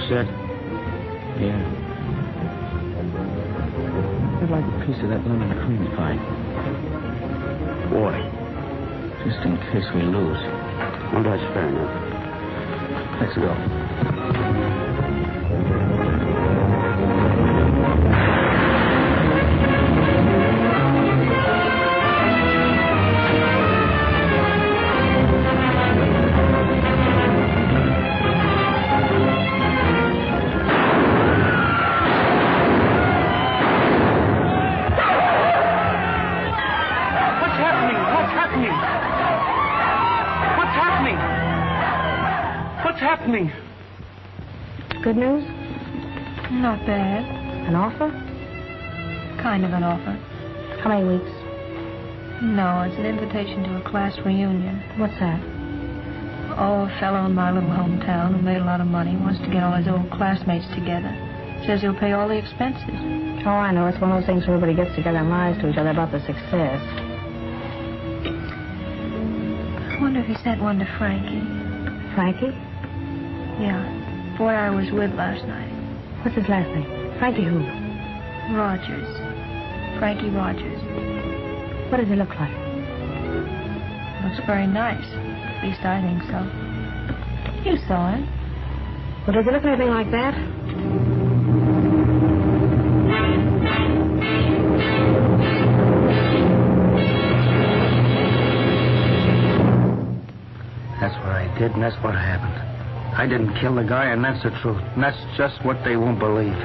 K: Set? Yeah. I'd like a piece of that lemon cream pie. Boy, just in case we lose.
B: Well, that's fair enough.
K: Let's go.
D: Good news? Not bad.
E: An offer?
D: Kind of an offer.
E: How many weeks?
D: No, it's an invitation to a class reunion.
E: What's that?
D: Oh, a fellow in my little hometown who made a lot of money wants to get all his old classmates together. Says he'll pay all the expenses.
E: Oh, I know. It's one of those things where everybody gets together and lies to each other about the success.
D: I wonder if he sent one to Frankie.
E: Frankie?
D: Yeah. Boy I was with last night.
E: What's his last name? Frankie who?
D: Rogers. Frankie Rogers.
E: What does he look like?
D: Looks very nice. At least I think so. You saw him.
E: Well, does he look anything like that?
K: That's what I did, and that's what happened. I didn't kill the guy, and that's the truth. And that's just what they won't believe.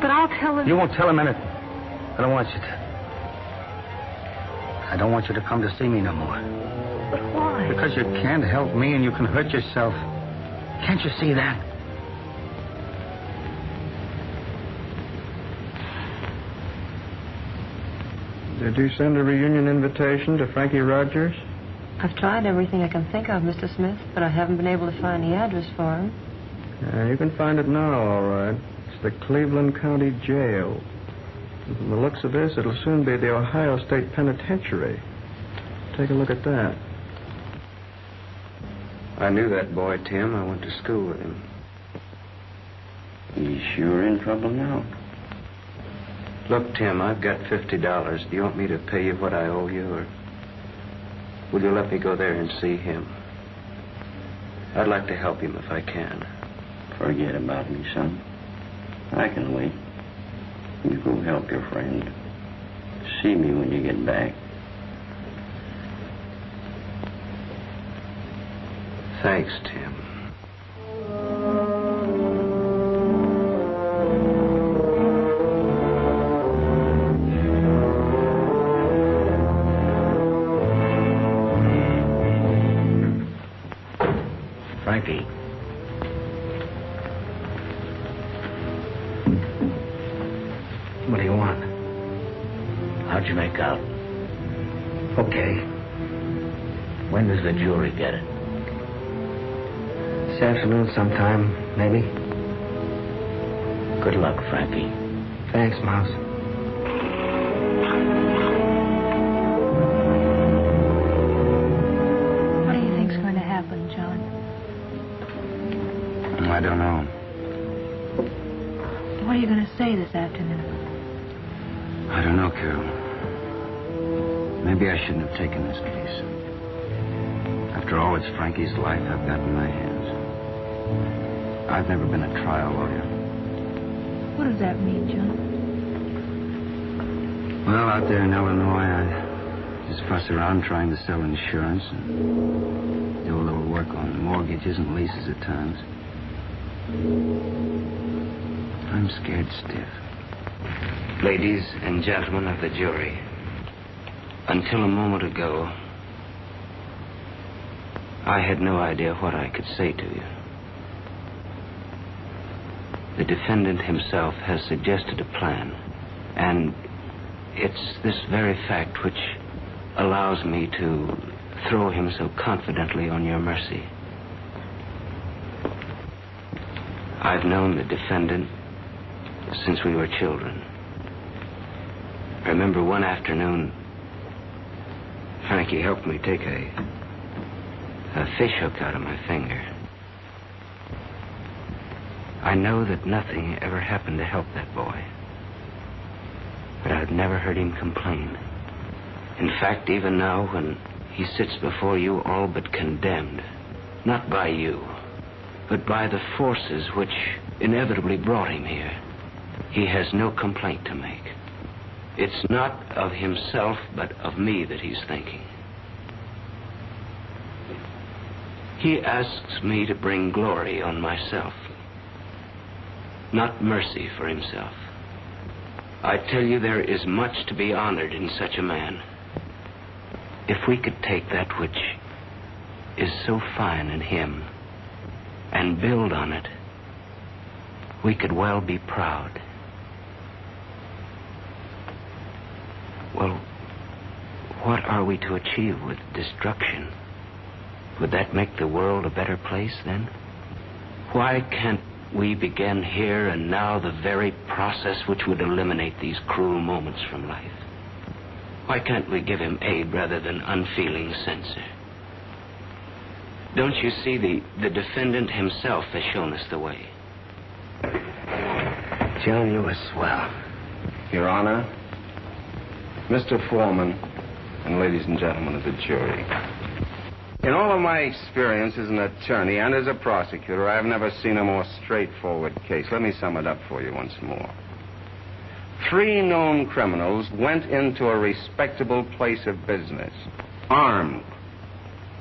E: But I'll tell them.
K: You won't tell them anything. I don't want you to. I don't want you to come to see me no more.
E: But why?
K: Because you can't help me and you can hurt yourself. Can't you see that?
O: Did you send a reunion invitation to Frankie Rogers?
E: I've tried everything I can think of, Mr. Smith, but I haven't been able to find the address for him.
O: You can find it now, all right. It's the Cleveland County Jail. And from the looks of this, it'll soon be the Ohio State Penitentiary. Take a look at that.
K: I knew that boy, Tim. I went to school with him.
B: He's sure in trouble now.
K: Look, Tim, I've got $50. Do you want me to pay you what I owe you, or will you let me go there and see him? I'd like to help him if I can.
B: Forget about me, son. I can wait. You go help your friend. See me when you get back.
K: Thanks, Tim. Frankie. What do you want?
B: How'd you make out? Okay. When does the jury get it?
K: This afternoon sometime, maybe.
B: Good luck, Frankie.
K: Thanks, Mouse.
D: What do you think's going to happen, John?
K: I don't know.
D: What are you going to say this afternoon?
K: I don't know, Carol. Maybe I shouldn't have taken this case. After all, it's Frankie's life I've got in my hands. I've never been a trial lawyer.
D: What does that mean, John?
K: Well, out there in Illinois, I just fuss around trying to sell insurance and do a little work on mortgages and leases at times. I'm scared stiff. Ladies and gentlemen of the jury, until a moment ago, I had no idea what I could say to you. The defendant himself has suggested a plan, and it's this very fact which allows me to throw him so confidently on your mercy. I've known the defendant since we were children. I remember one afternoon, Frankie helped me take a fish hook out of my finger. I know that nothing ever happened to help that boy, but I've never heard him complain. In fact, even now, when he sits before you all but condemned, not by you, but by the forces which inevitably brought him here, he has no complaint to make. It's not of himself, but of me that he's thinking. He asks me to bring glory on myself, not mercy for himself. I tell you, there is much to be honored in such a man. If we could take that which is so fine in him and build on it, we could well be proud. Well, what are we to achieve with destruction
B: Would that make the world a better place then? Why can't we begin here and now the very process which would eliminate these cruel moments from life? Why can't we give him aid rather than unfeeling censure? Don't you see, the defendant himself has shown us the way.
I: John, you were swell.
R: Your Honor, Mr. Foreman, and ladies and gentlemen of the jury. In all of my experience as an attorney and as a prosecutor, I have never seen a more straightforward case. Let me sum it up for you once more. 3 known criminals went into a respectable place of business, armed,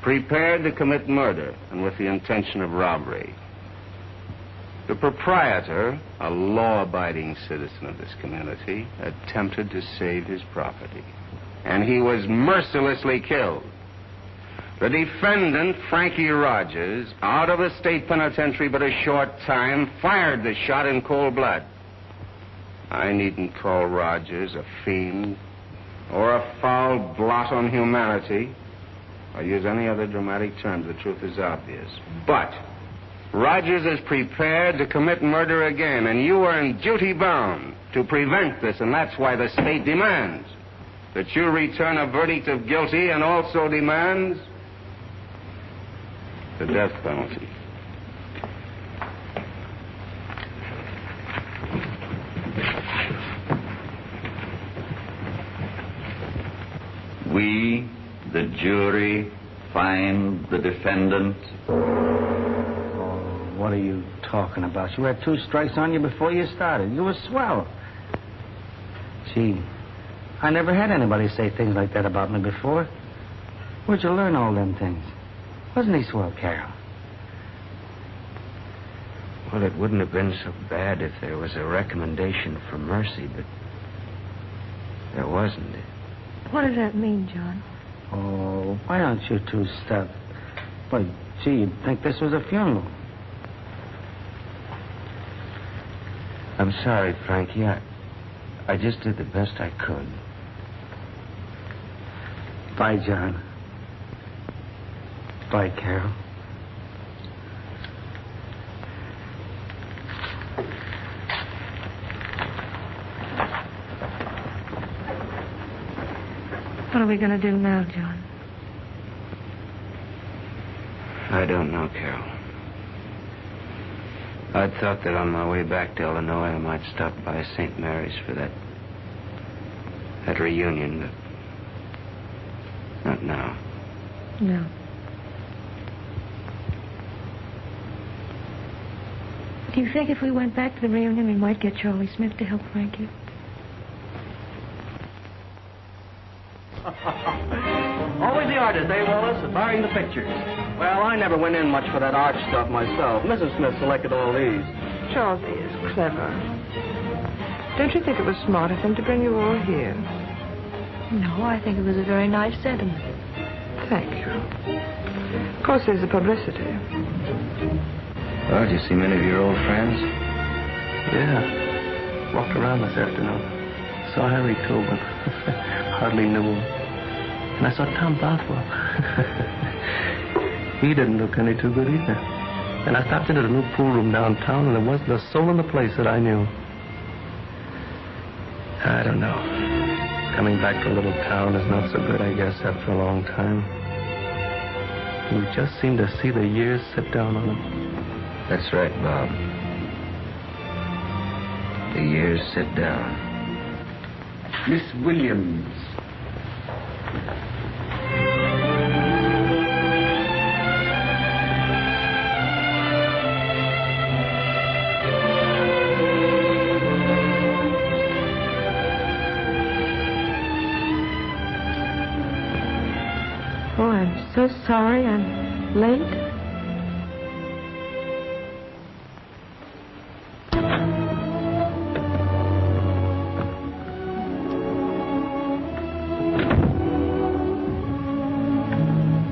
R: prepared to commit murder, and with the intention of robbery. The proprietor, a law-abiding citizen of this community, attempted to save his property, and he was mercilessly killed. The defendant, Frankie Rogers, out of the state penitentiary but a short time, fired the shot in cold blood. I needn't call Rogers a fiend or a foul blot on humanity or use any other dramatic terms. The truth is obvious. But Rogers is prepared to commit murder again, and you are in duty bound to prevent this, and that's why the state demands that you return a verdict of guilty and also demands the death penalty.
S: We, the jury, find the defendant.
K: What are you talking about? You had 2 strikes on you before you started. You were swell. Gee, I never had anybody say things like that about me before. Where'd you learn all them things? Wasn't he swell, Carol?
B: Well, it wouldn't have been so bad if there was a recommendation for mercy, but there wasn't.
D: What does that mean, John?
K: Oh, why don't you 2 stop? Why, gee, you'd think this was a funeral.
B: I'm sorry, Frankie. I just did the best I could.
K: Bye, John. Bye, Carol.
D: What are we going to do now, John?
B: I don't know, Carol. I'd thought that on my way back to Illinois I might stop by St. Mary's for that reunion, but not now.
D: No. Do you think if we went back to the reunion we might get Charlie Smith to help Frankie?
O: Always the artist, eh, Wallace? Barring the pictures. Well, I never went in much for that art stuff myself. Mrs. Smith selected all these.
E: Charles is clever. Don't you think it was smart of him to bring you all here?
D: No, I think it was a very nice sentiment.
E: Thank you. Of course, there's the publicity.
B: Well, did you see many of your old friends?
O: Yeah. Walked around this afternoon. Saw Harry Tobin. Hardly knew him. And I saw Tom Bothwell. He didn't look any too good either. And I stopped into the new pool room downtown, and there wasn't a soul in the place that I knew. I don't know. Coming back to a little town is not so good, I guess, after a long time. You just seem to see the years sit down on them.
B: That's right, Bob. The years sit down.
S: Miss Williams.
E: Oh, I'm so sorry I'm late.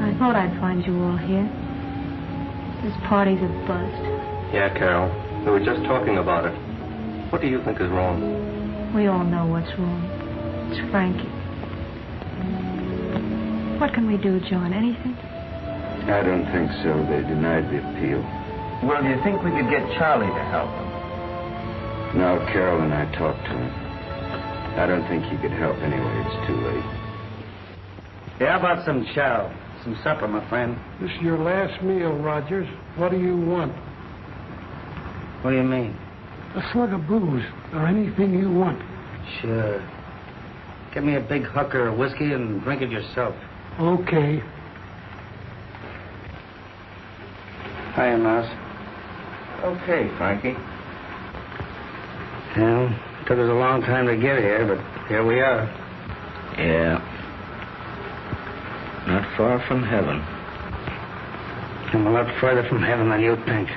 D: I thought I'd find you all here. This party's a bust.
O: Yeah, Carol. We were just talking about it. What do you think is wrong?
D: We all know what's wrong. It's Frankie. What can we do, John? Anything?
S: I don't think so. They denied the appeal.
K: Well, do you think we could get Charlie to help him?
S: No, Carol and I talked to him. I don't think he could help anyway. It's too late.
K: Yeah, how about some chow? Some supper, my friend.
G: This is your last meal, Rogers. What do you want?
K: What do you mean?
G: A slug of booze, or anything you want.
K: Sure. Get me a big hooker of whiskey and drink it yourself.
G: Okay.
K: Hiya, Mouse.
S: Okay, Frankie.
K: Well, took us a long time to get here, but here we are.
S: Yeah. Not far from heaven.
K: I'm a lot further from heaven than you think.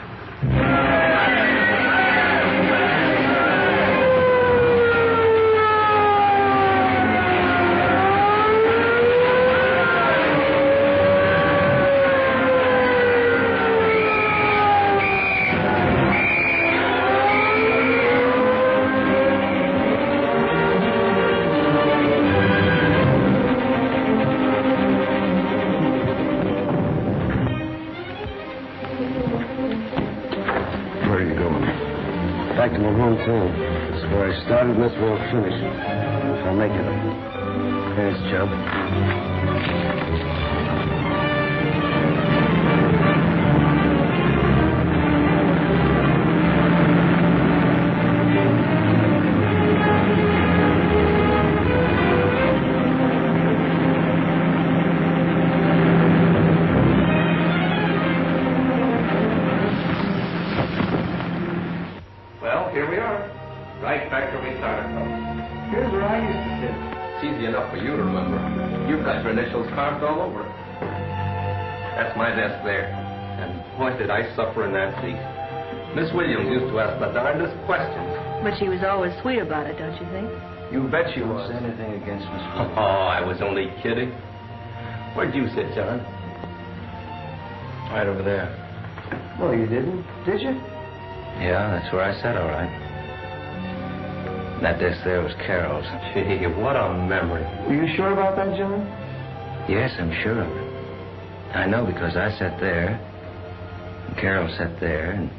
B: Back to my hometown. That's where I started, and that's where I'll finish. If I make it. Thanks, Joe.
R: Here we are. Right back where we started from.
G: Here's where I used to sit.
R: It's easy enough for you to remember. You've got your initials carved all over it. That's my desk there. And boy, did I suffer in that seat. Miss Williams used to ask the darndest questions.
E: But she was always sweet about it, don't you think?
K: You bet she was. Anything against Miss Williams.
R: Oh, I was only kidding. Where'd you sit, John?
K: Right over there.
B: Well, you didn't, did you?
K: Yeah, that's where I sat, all right. That desk there was Carol's.
R: Gee, what a memory.
B: Were you sure about that, John?
K: Yes, I'm sure of it. I know because I sat there, and Carol sat there, and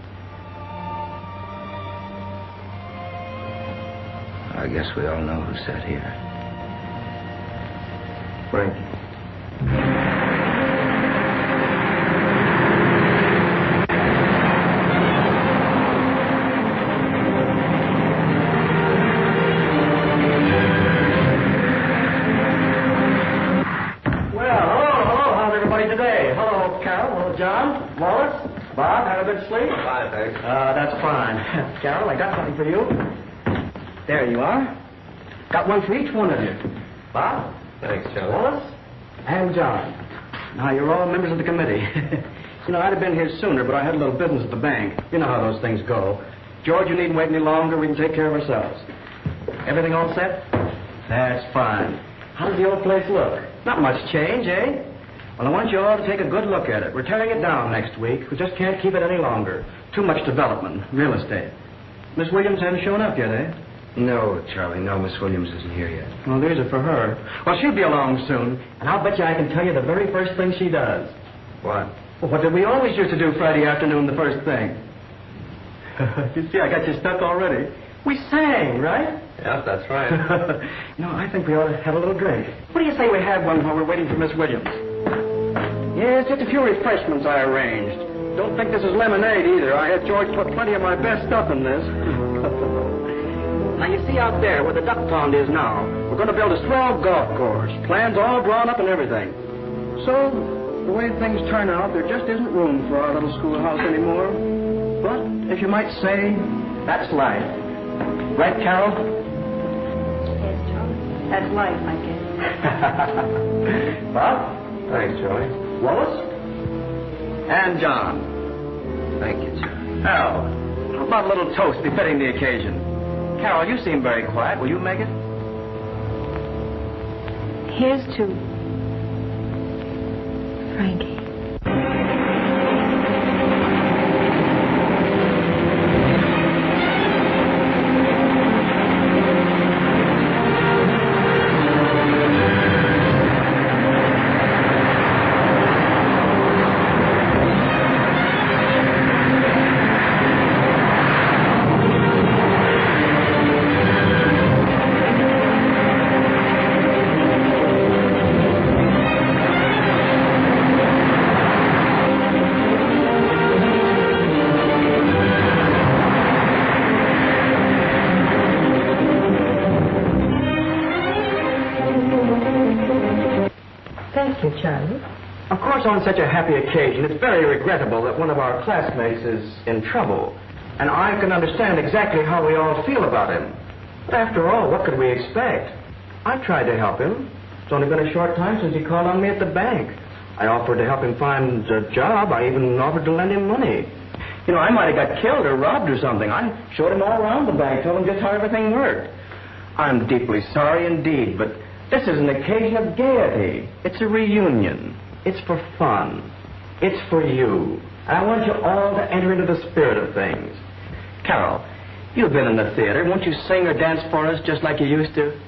K: I guess we all know who sat here.
B: Frankie.
O: John, Wallace, Bob, had a good sleep?
R: Fine, thanks.
O: That's fine. Carol, I got something for you. There you are. Got one for each one of you. Bob?
R: Thanks, John.
O: Wallace? And John. Now, you're all members of the committee. You know, I'd have been here sooner, but I had a little business at the bank. You know how those things go. George, you needn't wait any longer. We can take care of ourselves. Everything all set? That's fine. How does the old place look? Not much change, eh? Well, I want you all to take a good look at it. We're tearing it down next week. We just can't keep it any longer. Too much development, real estate. Miss Williams hasn't shown up yet, eh?
K: No, Charlie, no, Miss Williams isn't here yet.
O: Well, there's it for her. Well, she'll be along soon, and I'll bet you I can tell you the very first thing she does.
K: What?
O: Well, what did we always used to do Friday afternoon, the first thing? You see, I got you stuck already. We sang, right?
R: Yes, that's right.
O: No, I think we ought to have a little drink. What do you say we have one while we're waiting for Miss Williams? Yes, just a few refreshments I arranged. Don't think this is lemonade either. I had George put plenty of my best stuff in this. Now, you see out there where the duck pond is now, we're going to build a swell golf course. Plans all drawn up and everything. So, the way things turn out, there just isn't room for our little schoolhouse anymore. But, if you might say, that's life. Right, Carol?
E: Yes, Charlie. That's life, I guess.
O: Bob?
R: Thanks, Charlie.
O: Wallace? And John.
K: Thank you, Charlie.
O: Now, how about a little toast befitting the occasion? Carol, you seem very quiet. Will you make it?
D: Here's to Frankie.
E: Charlie.
O: Of course, on such a happy occasion, it's very regrettable that one of our classmates is in trouble. And I can understand exactly how we all feel about him. But after all, what could we expect? I tried to help him. It's only been a short time since he called on me at the bank. I offered to help him find a job. I even offered to lend him money. You know, I might have got killed or robbed or something. I showed him all around the bank, told him just how everything worked. I'm deeply sorry indeed, but this is an occasion of gaiety. It's a reunion. It's for fun. It's for you. And I want you all to enter into the spirit of things. Carol, you've been in the theater. Won't you sing or dance for us just like you used to?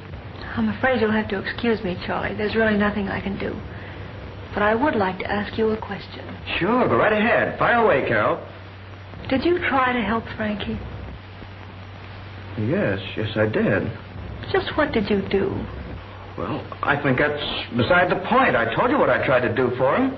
D: I'm afraid you'll have to excuse me, Charlie. There's really nothing I can do. But I would like to ask you a question.
O: Sure, go right ahead. Fire away, Carol.
D: Did you try to help Frankie?
O: Yes, I did.
D: Just what did you do?
O: Well, I think that's beside the point. I told you what I tried to do for him.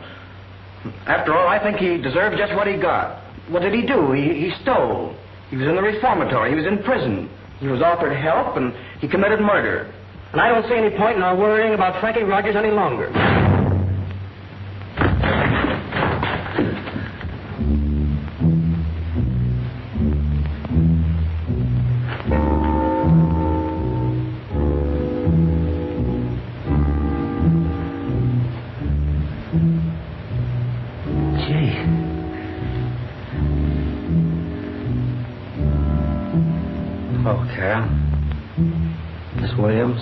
O: After all, I think he deserved just what he got. What did he do? He stole. He was in the reformatory. He was in prison. He was offered help, and he committed murder. And I don't see any point in our worrying about Frankie Rogers any longer.
K: Hello, Carol. Miss Williams.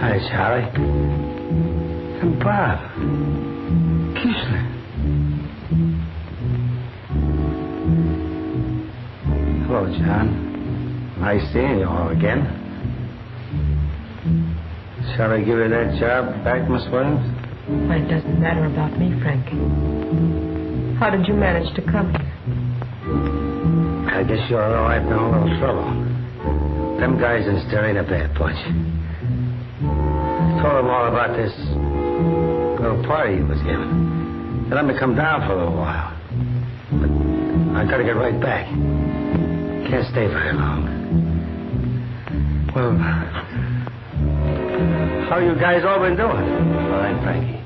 K: Hi, Charlie. And Bob. Keesler. Hello, John. Nice seeing you all again. Shall I give you that job back, Miss Williams?
E: Well, it doesn't matter about me, Frankie. How did you manage to come here?
K: I guess you're all right in a little trouble. Them guys in Sterry ain't a bad bunch. I told them all about this little party you was giving. They let me come down for a little while. But I gotta get right back. Can't stay very long. Well, how you guys all been doing? Fine, Frankie.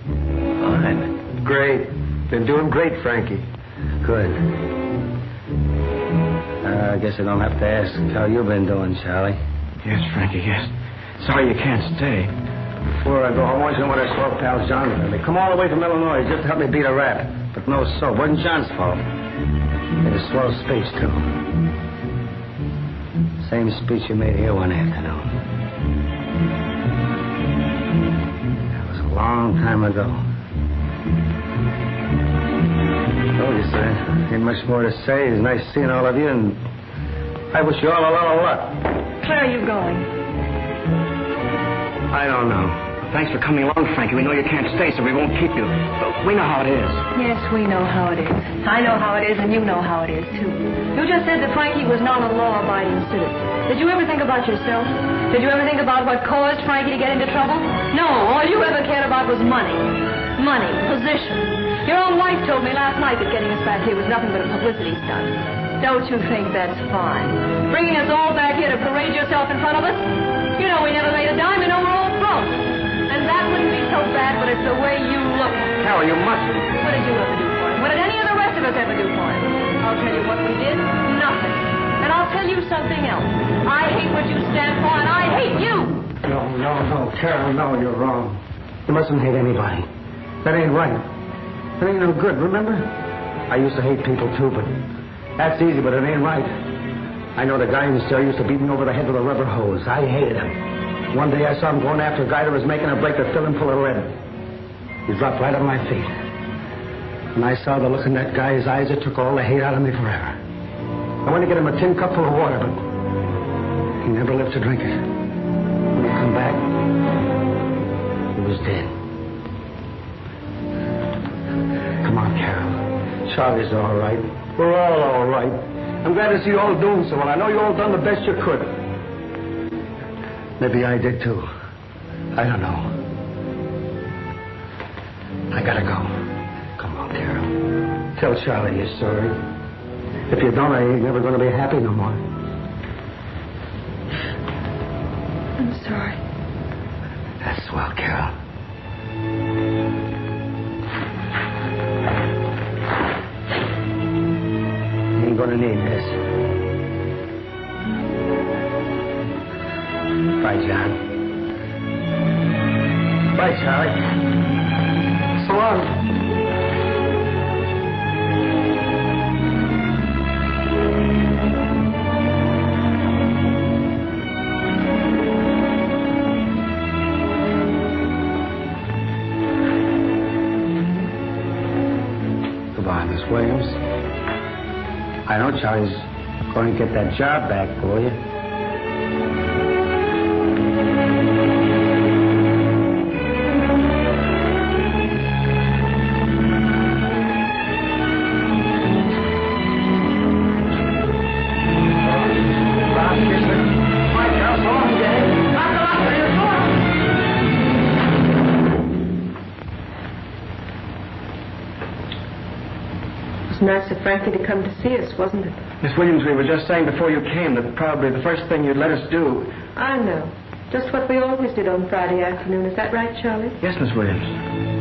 K: Fine.
O: Great. Been doing great, Frankie.
K: Good. I guess I don't have to ask how you've been doing, Charlie.
O: Yes, Frankie, yes. Sorry you can't stay.
K: Before I go, I want you to know what I saw pal John. They come all the way from Illinois just to help me beat a rat. But no soap. Wasn't John's fault. He had a swell speech, too. Same speech you made here one afternoon. That was a long time ago. Told you, sir. Ain't much more to say. It's nice seeing all of you, and I wish you all a lot of luck.
D: Where are you going?
O: I don't know. Thanks for coming along, Frankie. We know you can't stay, so we won't keep you. But we know how it is.
D: Yes, we know how it is. I know how it is, and you know how it is, too. You just said that Frankie was not a law-abiding citizen. Did you ever think about yourself? Did you ever think about what caused Frankie to get into trouble? No, all you ever cared about was money. Money, position. Your own wife told me last night that getting us back here was nothing but a publicity stunt. Don't you think that's fine? Bringing us all back here to parade yourself in front of us? You know we never made a dime, you know we're all broke. And that wouldn't be so bad, but it's the way you look.
O: Carol, you mustn't.
D: What did you ever do for him? What did any of the rest of us ever do for him? I'll tell you what we did. Nothing. And I'll tell you something else. I hate what you stand for, and I hate you.
K: No, Carol, no, you're wrong. You mustn't hate anybody. That ain't right. That ain't no good, remember? I used to hate people, too, but that's easy, but it ain't right. I know the guy in the cell used to beat me over the head with a rubber hose. I hated him. One day I saw him going after a guy that was making a break to fill him full of lead. He dropped right on my feet. When I saw the look in that guy's eyes, it took all the hate out of me forever. I went to get him a tin cup full of water, but he never lived to drink it. When he come back, he was dead. Come on, Carol. Charlie's all right. We're all right. I'm glad to see you all doing so well. I know you all done the best you could. Maybe I did, too. I don't know. I gotta go. Come on, Carol. Tell Charlie you're sorry. If you don't, I ain't never gonna be happy no more.
D: I'm sorry.
K: That's swell, Carol. need, Miss. Bye, John. Bye, Charlie. So long. Goodbye, Miss Williams. I know Charlie's going to get that job back for you.
E: It was nice of Frankie to come to see us, wasn't it?
O: Miss Williams, we were just saying before you came that probably the first thing you'd let us do...
E: I know. Just what we always did on Friday afternoon. Is that right, Charlie?
O: Yes, Miss Williams.